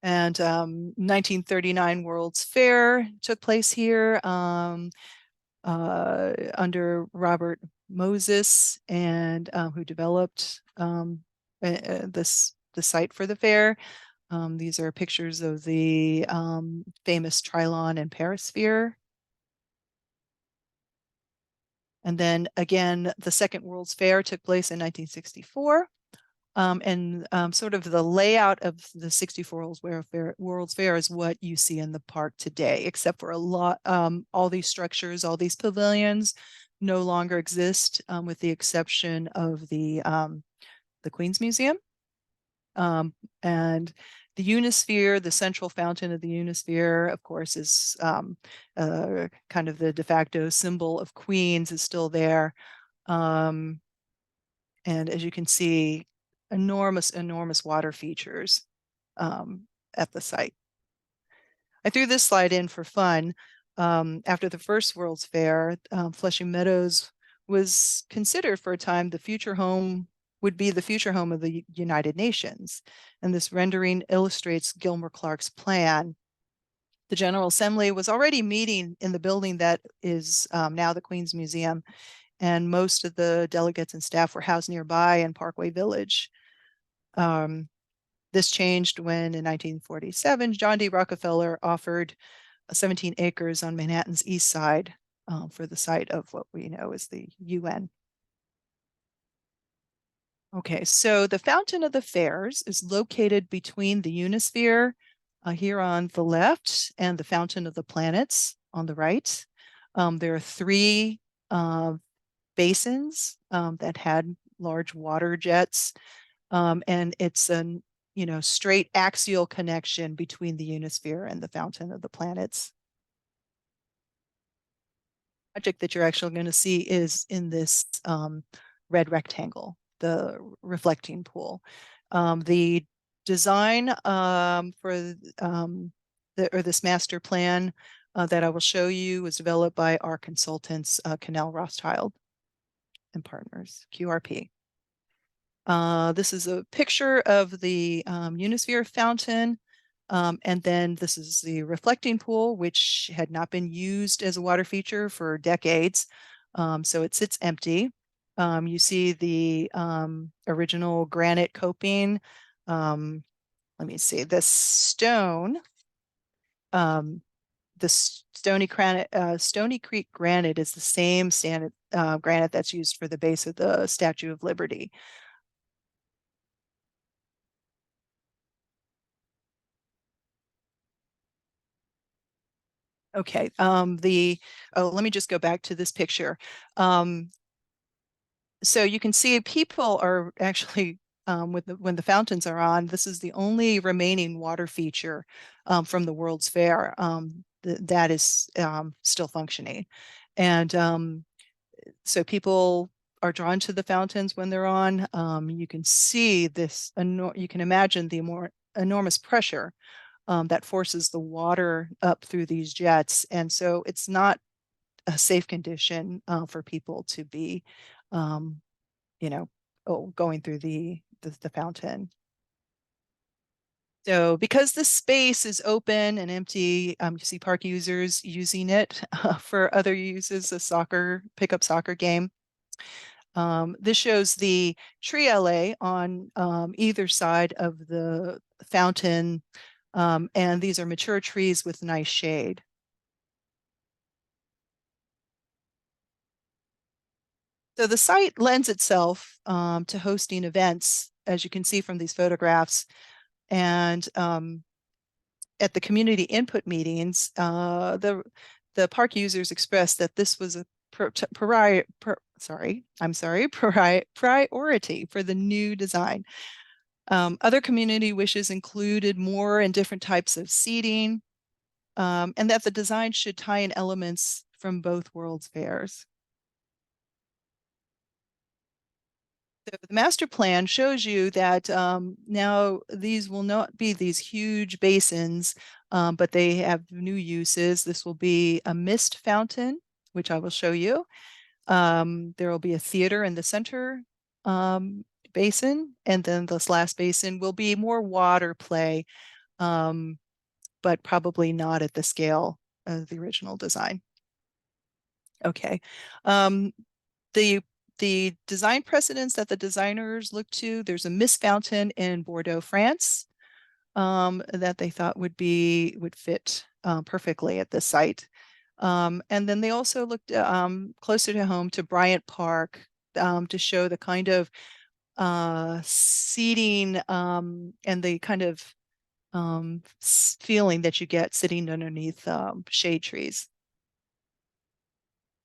And 1939 World's Fair took place here under Robert Moses, and who developed the site for the fair. These are pictures of the famous Trilon and Perisphere. And then again, the Second World's Fair took place in 1964. And sort of the layout of the 64 World's Fair is what you see in the park today, except for a lot, all these structures, all these pavilions no longer exist, with the exception of the Queen's Museum. And the Unisphere, the central fountain of the Unisphere, of course, is kind of the de facto symbol of Queens, is still there. And as you can see, enormous water features at the site. I threw this slide in for fun. After the first World's Fair, Flushing Meadows was considered for a time would be the future home of the United Nations. And this rendering illustrates Gilmer Clark's plan. The General Assembly was already meeting in the building that is now the Queen's Museum, and most of the delegates and staff were housed nearby in Parkway Village. This changed when in 1947, John D. Rockefeller offered 17 acres on Manhattan's east side for the site of what we know as the UN. Okay, so the Fountain of the Fairs is located between the Unisphere here on the left and the Fountain of the Planets on the right. There are three basins that had large water jets, and it's an straight axial connection between the Unisphere and the Fountain of the Planets. The project that you're actually going to see is in this red rectangle, the reflecting pool. The design for this master plan that I will show you was developed by our consultants, Cannell Rothschild and Partners, QRP. This is a picture of the Unisphere fountain. And then this is the reflecting pool, which had not been used as a water feature for decades. So it sits empty. You see the original granite coping. Let me see, the stone, the Stony Creek granite is the same standard granite that's used for the base of the Statue of Liberty. Okay, let me just go back to this picture. So you can see people are actually, when the fountains are on, this is the only remaining water feature from the World's Fair that is still functioning. And so people are drawn to the fountains when they're on. You can see this, you can imagine the enormous pressure that forces the water up through these jets. And so it's not a safe condition for people to be, going through the fountain. So because the space is open and empty, you see park users using it for other uses, a pickup soccer game. This shows the tree alley on either side of the fountain, and these are mature trees with nice shade. So the site lends itself to hosting events, as you can see from these photographs. And at the community input meetings, the park users expressed that this was a priority for the new design. Other community wishes included more and different types of seating, and that the design should tie in elements from both World's Fairs. So the master plan shows you that now these will not be these huge basins, but they have new uses. This will be a mist fountain, which I will show you. There will be a theater in the center basin, and then this last basin will be more water play, but probably not at the scale of the original design. Okay. The design precedents that the designers looked to, there's a mist fountain in Bordeaux, France, that they thought would fit perfectly at this site. And then they also looked closer to home to Bryant Park to show the kind of seating and the kind of feeling that you get sitting underneath shade trees.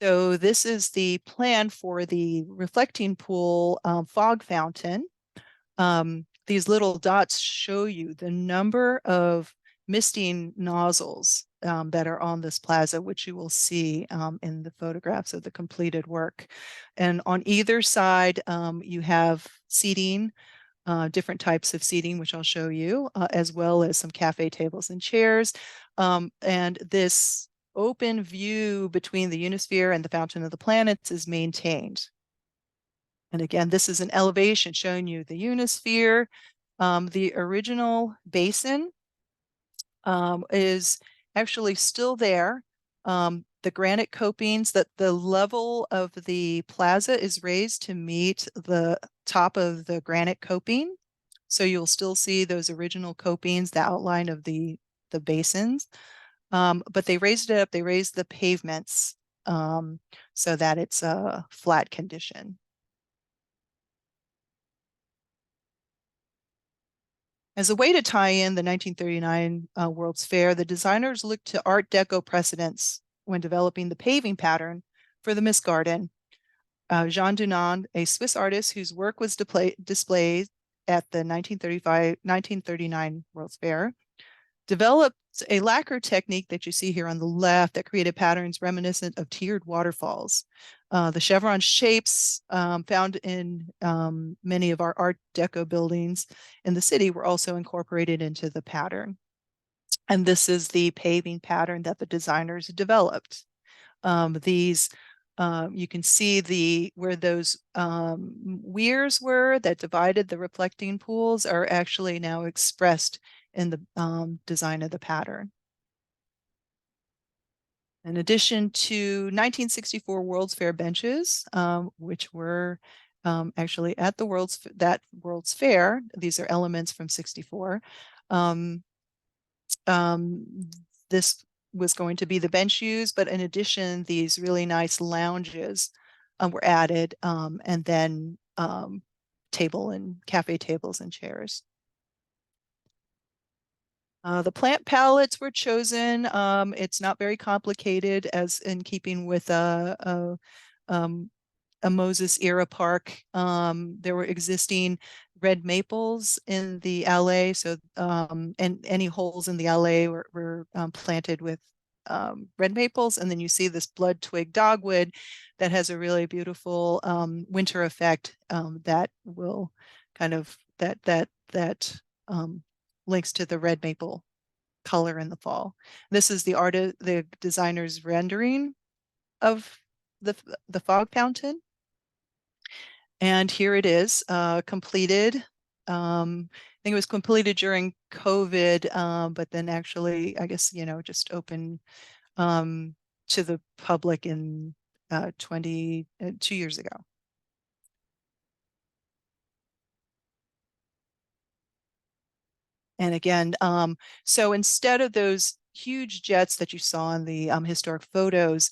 So this is the plan for the reflecting pool fog fountain. These little dots show you the number of misting nozzles that are on this plaza, which you will see in the photographs of the completed work. And on either side, you have seating, different types of seating, which I'll show you, as well as some cafe tables and chairs. And this open view between the Unisphere and the Fountain of the Planets is maintained. And again, this is an elevation showing you the Unisphere. The original basin is actually still there. The granite copings, that the level of the plaza is raised to meet the top of the granite coping. So you'll still see those original copings, the outline of the basins. But they raised it up, they raised the pavements so that it's a flat condition. As a way to tie in the 1939 World's Fair, the designers looked to Art Deco precedents when developing the paving pattern for the Mist Garden. Jean Dunand, a Swiss artist whose work was displayed at the 1939 World's Fair, developed a lacquer technique that you see here on the left that created patterns reminiscent of tiered waterfalls. The chevron shapes found in many of our Art Deco buildings in the city were also incorporated into the pattern. And this is the paving pattern that the designers developed. You can see where those weirs were that divided the reflecting pools are actually now expressed in the design of the pattern. In addition to 1964 World's Fair benches, which were actually at the World's Fair, these are elements from 64. This was going to be the bench used, but in addition, these really nice lounges were added, and then table and cafe tables and chairs. The plant palettes were chosen. It's not very complicated, as in keeping with a Moses era park. There were existing red maples in the alley, so and any holes in the alley were planted with red maples, and then you see this blood twig dogwood that has a really beautiful winter effect that will kind of that links to the red maple color in the fall. This is the designer's rendering of the fog fountain. And here it is, completed. I think it was completed during COVID, but then actually, I guess, just open to the public in 2 years ago. And again, so instead of those huge jets that you saw in the historic photos,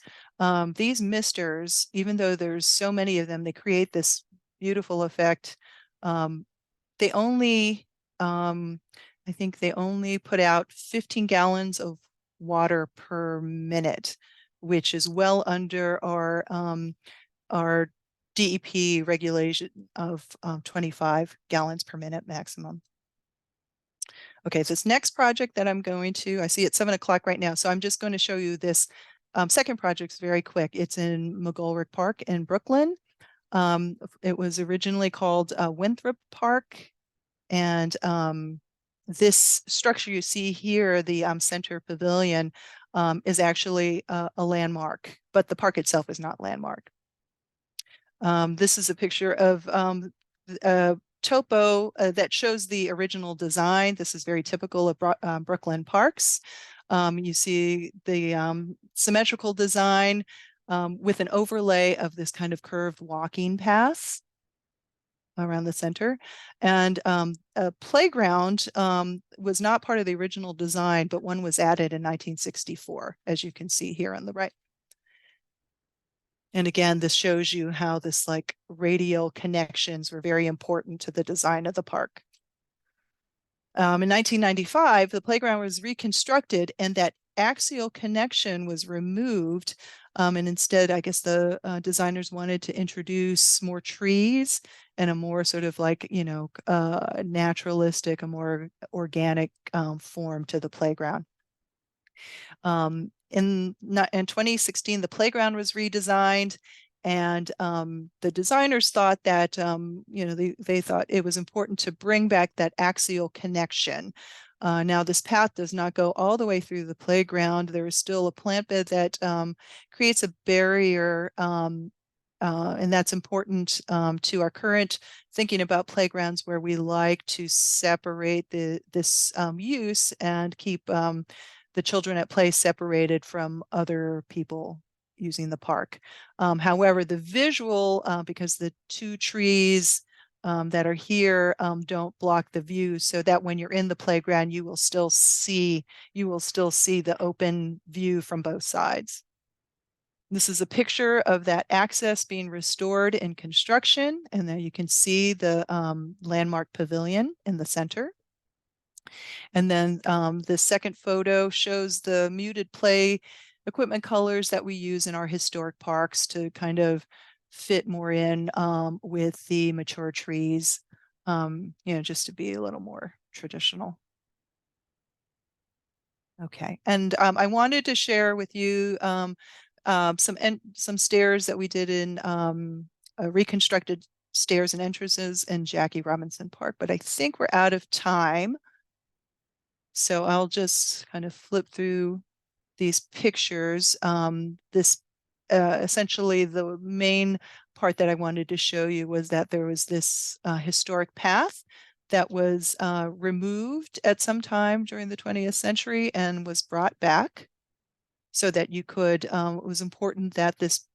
these misters, even though there's so many of them, they create this beautiful effect. They only, I think they only put out 15 gallons of water per minute, which is well under our DEP regulation of 25 gallons per minute maximum. Okay, so this next project that I'm going to, I see it's 7 o'clock right now, so I'm just going to show you this second project very quick. It's in McGolrick Park in Brooklyn. It was originally called Winthrop Park, and this structure you see here, the center pavilion, is actually a landmark, but the park itself is not landmark. This is a picture of topo that shows the original design. This is very typical of Brooklyn Parks. You see the symmetrical design with an overlay of this kind of curved walking path around the center. And a playground was not part of the original design, but one was added in 1964, as you can see here on the right. And again, this shows you how this like radial connections were very important to the design of the park. In 1995, the playground was reconstructed and that axial connection was removed. And instead, I guess the designers wanted to introduce more trees and a more sort of like, naturalistic, a more organic form to the playground. In 2016, the playground was redesigned, and the designers thought that they thought it was important to bring back that axial connection. Now this path does not go all the way through the playground. There is still a plant bed that creates a barrier, and that's important to our current thinking about playgrounds, where we like to separate this use and keep the children at play separated from other people using the park. However, the visual, because the two trees that are here don't block the view, so that when you're in the playground, you will still see the open view from both sides. This is a picture of that access being restored in construction, and there you can see the landmark pavilion in the center. And then the second photo shows the muted play equipment colors that we use in our historic parks to kind of fit more in with the mature trees, just to be a little more traditional. Okay, and I wanted to share with you some stairs that we did in reconstructed stairs and entrances in Jackie Robinson Park, but I think we're out of time. So I'll just kind of flip through these pictures. Essentially the main part that I wanted to show you was that there was this historic path that was removed at some time during the 20th century and was brought back so that you could, it was important that this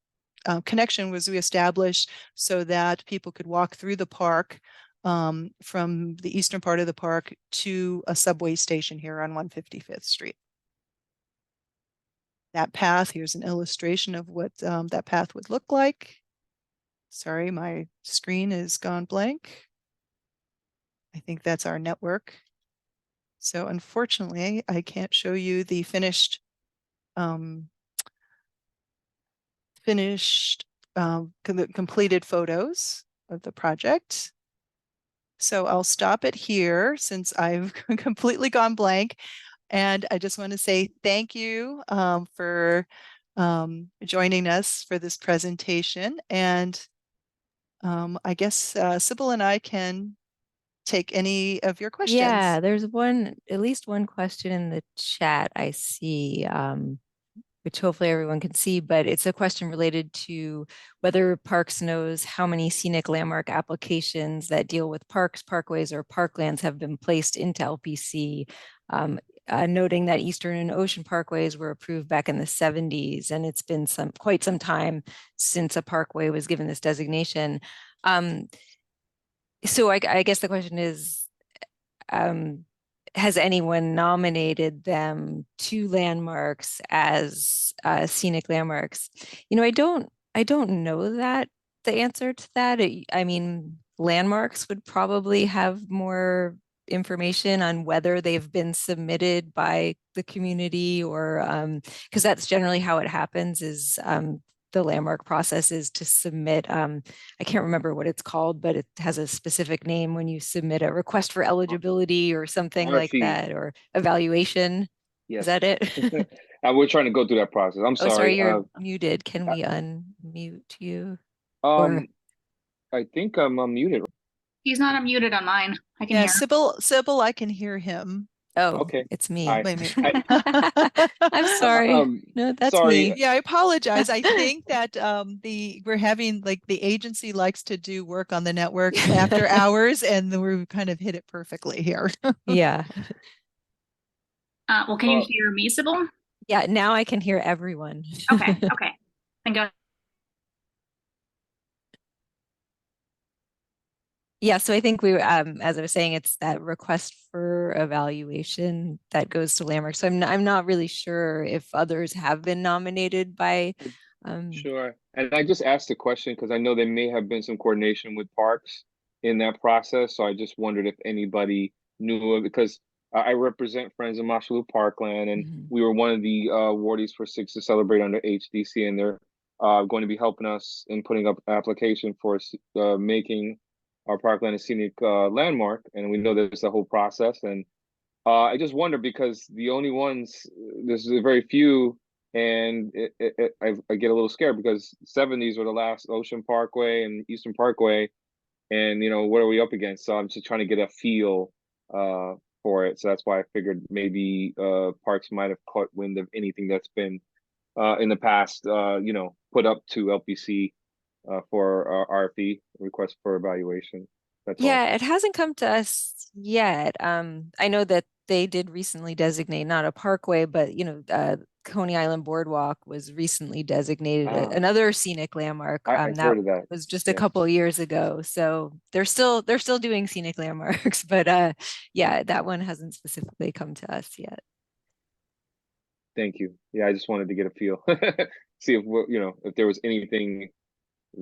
connection was reestablished so that people could walk through the park from the eastern part of the park to a subway station here on 155th Street. That path, here's an illustration of what that path would look like. Sorry, my screen is gone blank. I think that's our network. So unfortunately, I can't show you the finished completed photos of the project. So I'll stop it here since I've completely gone blank. And I just want to say thank you for joining us for this presentation. And I guess Sybil and I can take any of your questions. Yeah, there's at least one question in the chat I see, which hopefully everyone can see, but it's a question related to whether Parks knows how many scenic landmark applications that deal with parks, parkways, or parklands have been placed into LPC, noting that Eastern and Ocean Parkways were approved back in the 70s, and it's been quite some time since a parkway was given this designation. So I guess the question is, has anyone nominated them to landmarks as scenic landmarks? I don't know that the answer to that. I mean, landmarks would probably have more information on whether they've been submitted by the community, or because that's generally how it happens, is the landmark process is to submit, I can't remember what it's called, but it has a specific name when you submit a request for eligibility or something like RFE. that, or evaluation. Is Yes. that it? We're trying to go through that process. I'm Oh, sorry, sorry. you're muted. Can we unmute you? I think I'm unmuted. He's not unmuted on mine. I can Yeah, hear him. Sybil, I can hear him. Oh, Okay. it's me. Hi. Wait a minute. I'm sorry. No, that's sorry. me. Yeah, I apologize. I think that we're having, like, the agency likes to do work on the network after hours, and we kind of hit it perfectly here. Yeah. Well, can you hear me, Sybil? Yeah, now I can hear everyone. Okay, okay. Then go. Yeah, so I think as I was saying, it's that request for evaluation that goes to landmark. So I'm not really sure if others have been nominated by. Sure. And I just asked the question because I know there may have been some coordination with Parks in that process. So I just wondered if anybody knew of it, because I represent Friends of Mashalou Parkland, and we were one of the awardees for Six to Celebrate under HDC, and they're going to be helping us in putting up application for making our parkland a scenic landmark. And we know there's a whole process. And I just wonder, because the only ones, there's very few, and I get a little scared because 70s were the last Ocean Parkway and Eastern Parkway, and what are we up against? So I'm just trying to get a feel for it. So that's why I figured maybe Parks might have caught wind of anything that's been in the past, put up to LPC for RFE, request for evaluation. That's all. Yeah, it hasn't come to us yet. I know that they did recently designate not a parkway, but Coney Island Boardwalk was recently designated another scenic landmark. I've That heard of that. was just a couple of years ago. So they're still doing scenic landmarks, but yeah, that one hasn't specifically come to us yet. Thank you. Yeah, I just wanted to get a feel, see if if there was anything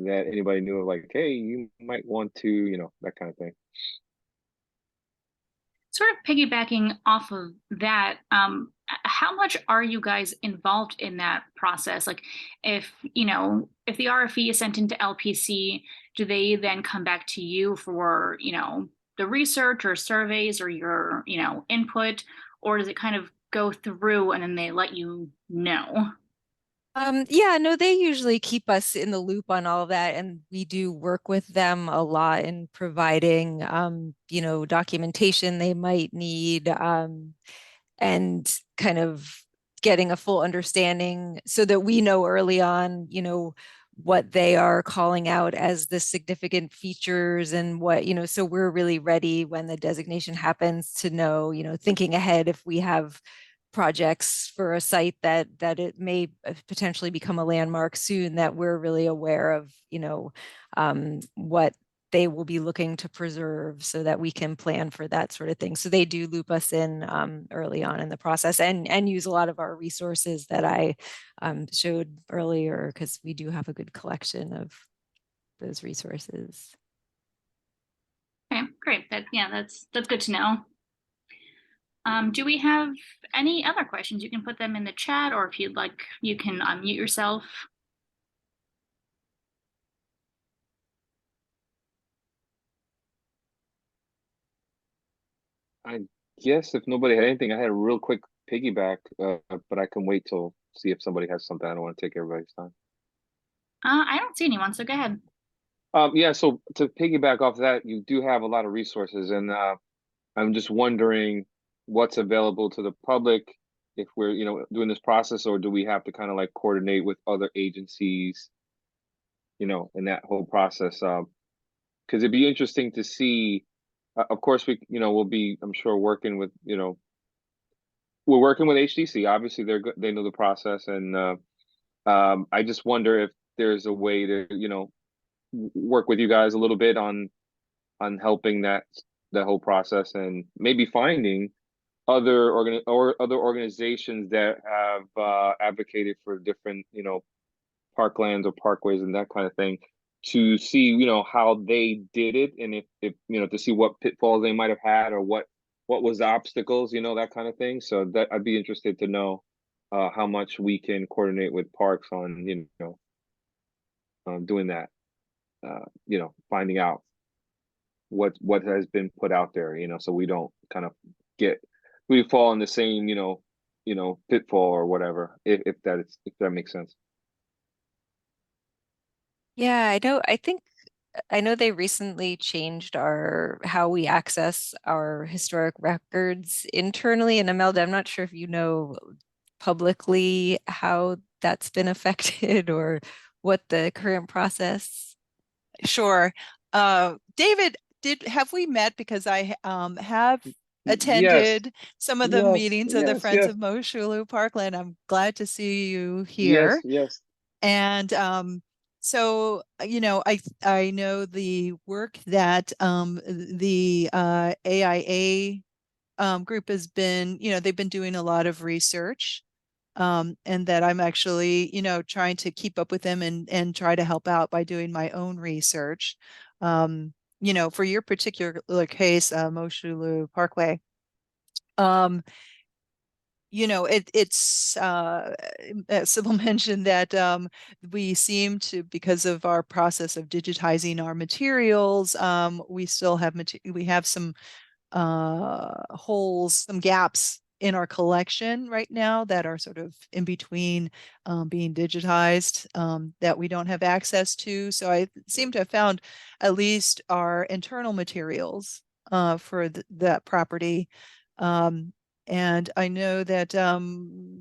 that anybody knew of, like, hey, you might want to, that kind of thing. Sort of piggybacking off of that, how much are you guys involved in that process? Like, if the RFE is sent into LPC, do they then come back to you for the research or surveys or your input, or does it kind of go through and then they let you know? Yeah, no, they usually keep us in the loop on all of that, and we do work with them a lot in providing, documentation they might need, and kind of getting a full understanding so that we know early on, what they are calling out as the significant features and what, so we're really ready when the designation happens to know, thinking ahead if we have projects for a site that it may potentially become a landmark soon, that we're really aware of, what they will be looking to preserve so that we can plan for that sort of thing. So they do loop us in early on in the process, and use a lot of our resources that I showed earlier, because we do have a good collection of those resources. Okay, great. That's good to know. Do we have any other questions? You can put them in the chat, or if you'd like, you can unmute yourself. I guess if nobody had anything, I had a real quick piggyback, but I can wait till see if somebody has something. I don't want to take everybody's time. I don't see anyone, so go ahead. Yeah, so to piggyback off that, you do have a lot of resources, and I'm just wondering what's available to the public if we're, doing this process, or do we have to kind of like coordinate with other agencies, in that whole process? Because it'd be interesting to see. Of course, we'll be, I'm sure, working with, we're working with HDC. Obviously, they know the process, and I just wonder if there's a way to, work with you guys a little bit on helping that whole process, and maybe finding other organizations that have advocated for different, parklands or parkways and that kind of thing, to see, how they did it, and if to see what pitfalls they might have had, or what was the obstacles, that kind of thing. So that I'd be interested to know how much we can coordinate with parks on, doing that, finding out what has been put out there, so we don't kind of we fall in the same, pitfall or whatever, if that makes sense. Yeah, I know they recently changed how we access our historic records internally. And Imelda, I'm not sure if you know publicly how that's been affected or what the current process. Sure. David, have we met? Because I have Yes, attended some of the yes, meetings of the yes, Friends yes, of Moshulu Parkland. I'm glad to see you yes, here. yes. And so, I know the work that the AIA group has been, they've been doing a lot of research, and that I'm actually, trying to keep up with them and try to help out by doing my own research. For your particular case, Moshulu Parkway, it's Sybil mentioned that we seem to, because of our process of digitizing our materials, we still have we have some holes, some gaps in our collection right now that are sort of in between being digitized, that we don't have access to. So I seem to have found at least our internal materials for that property. And I know that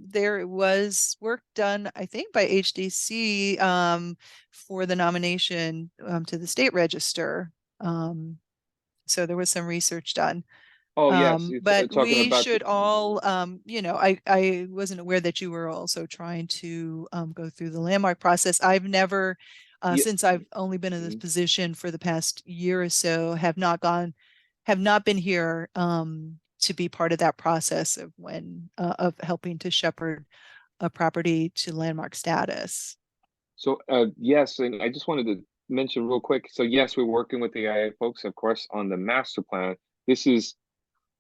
there was work done, I think, by HDC for the nomination to the state register. So there was some research done. Oh, yes, you're But talking we about should all, I wasn't aware that you were also trying to go through the landmark process. I've never, yeah. since I've only been in this position for the past year or so, have not been here to be part of that process of helping to shepherd a property to landmark status. So yes, and I just wanted to mention real quick. So yes, we're working with the IA folks, of course, on the master plan. This is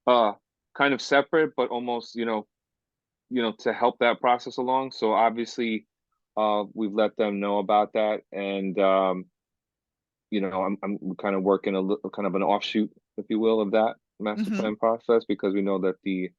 uh kind of separate, but almost, to help that process along. So obviously, we've let them know about that, and I'm kind of working a little, kind of an offshoot, if you will, of that master Mm-hmm. plan process, because we know that the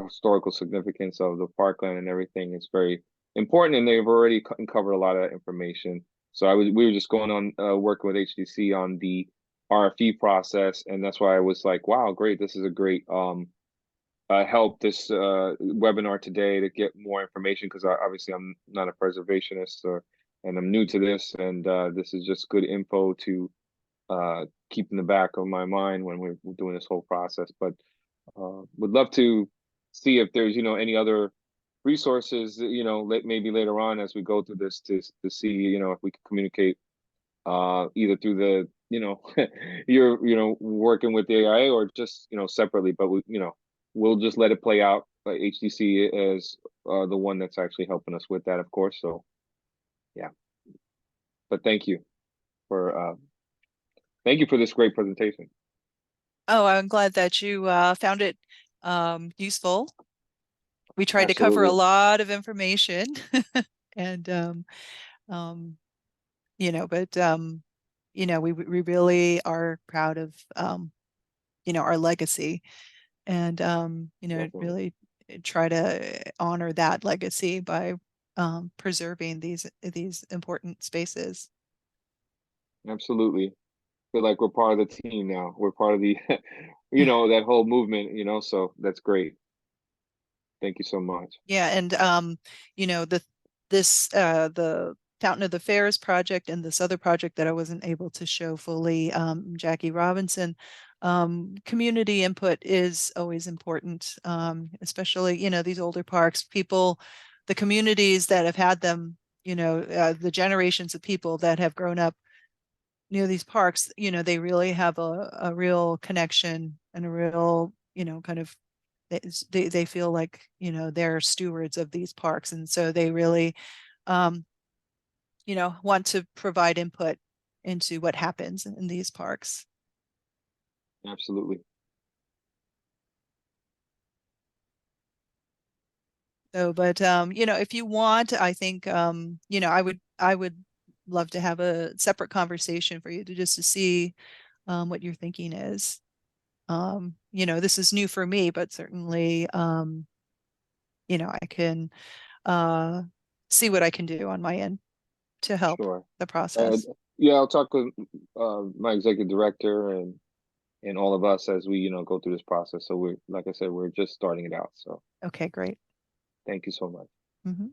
historical significance of the parkland and everything is very important, and they've already covered a lot of that information. So we were just going on working with HDC on the RFE process, and that's why I was like, wow, great, this is a great help, this webinar today, to get more information, because obviously I'm not a preservationist, and I'm new to this, and this is just good info to keep in the back of my mind when we're doing this whole process. But would love to see if there's, any other resources, maybe later on as we go through this, to see, if we can communicate either through the, you're, working with the AIA, or just, separately, but we'll just let it play out. HDC is the one that's actually helping us with that, of course. So yeah, but thank you for this great presentation. Oh, I'm glad that you found it useful. We tried to cover a Absolutely. lot of information and but we really are proud of our legacy, and it Definitely. really try to honor that legacy by preserving these important spaces. Absolutely. Feel like we're part of the team now. We're part of the, that whole movement, so that's great. Thank you so much. Yeah, and the Fountain of the Fairs project and this other project that I wasn't able to show fully, Jackie Robinson, community input is always important, especially, these older parks, the communities that have had them, the generations of people that have grown up near these parks, they really have a real connection and a real, kind of, they feel like, they're stewards of these parks. And so they really, want to provide input into what happens in these parks. Absolutely. So, but, if you want, I think, I would love to have a separate conversation for you to see what your thinking is. This is new for me, but certainly, I can see what I can do on my end to help the process. Yeah, I'll talk with my executive director and all of us as we, go through this process. So we're, like I said, we're just starting it out. So okay, great. Thank you so much. Mm-hmm.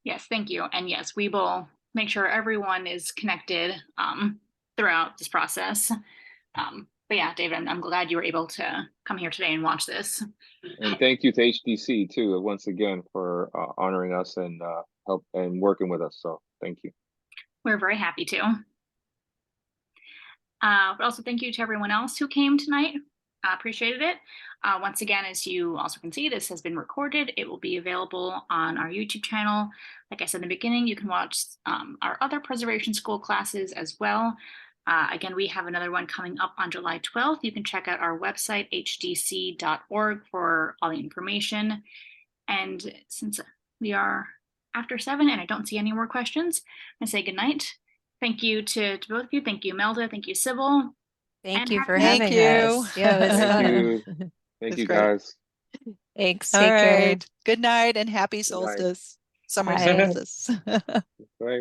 Yes, thank you. And yes, we will make sure everyone is connected throughout this process. But yeah, David, I'm glad you were able to come here today and watch this. And thank you to HDC too, once again, for honoring us and help and working with us. So thank you. We're very happy to. But also thank you to everyone else who came tonight. Appreciated it. Once again, as you also can see, this has been recorded. It will be available on our YouTube channel. Like I said in the beginning, you can watch our other preservation school classes as well. Again, we have another one coming up on July 12th. You can check out our website, hdc.org, for all the information. And since we are after 7 and I don't see any more questions, I say good night. Thank you to both of you. Thank you, Imelda. Thank you, Sybil. Thank you for Thank having you. us. Yeah, it was Thank fun. you. Thank you, guys. Thanks. All Take care. right. Good night and happy Good night. solstice. Summer Bye. solstice. Right.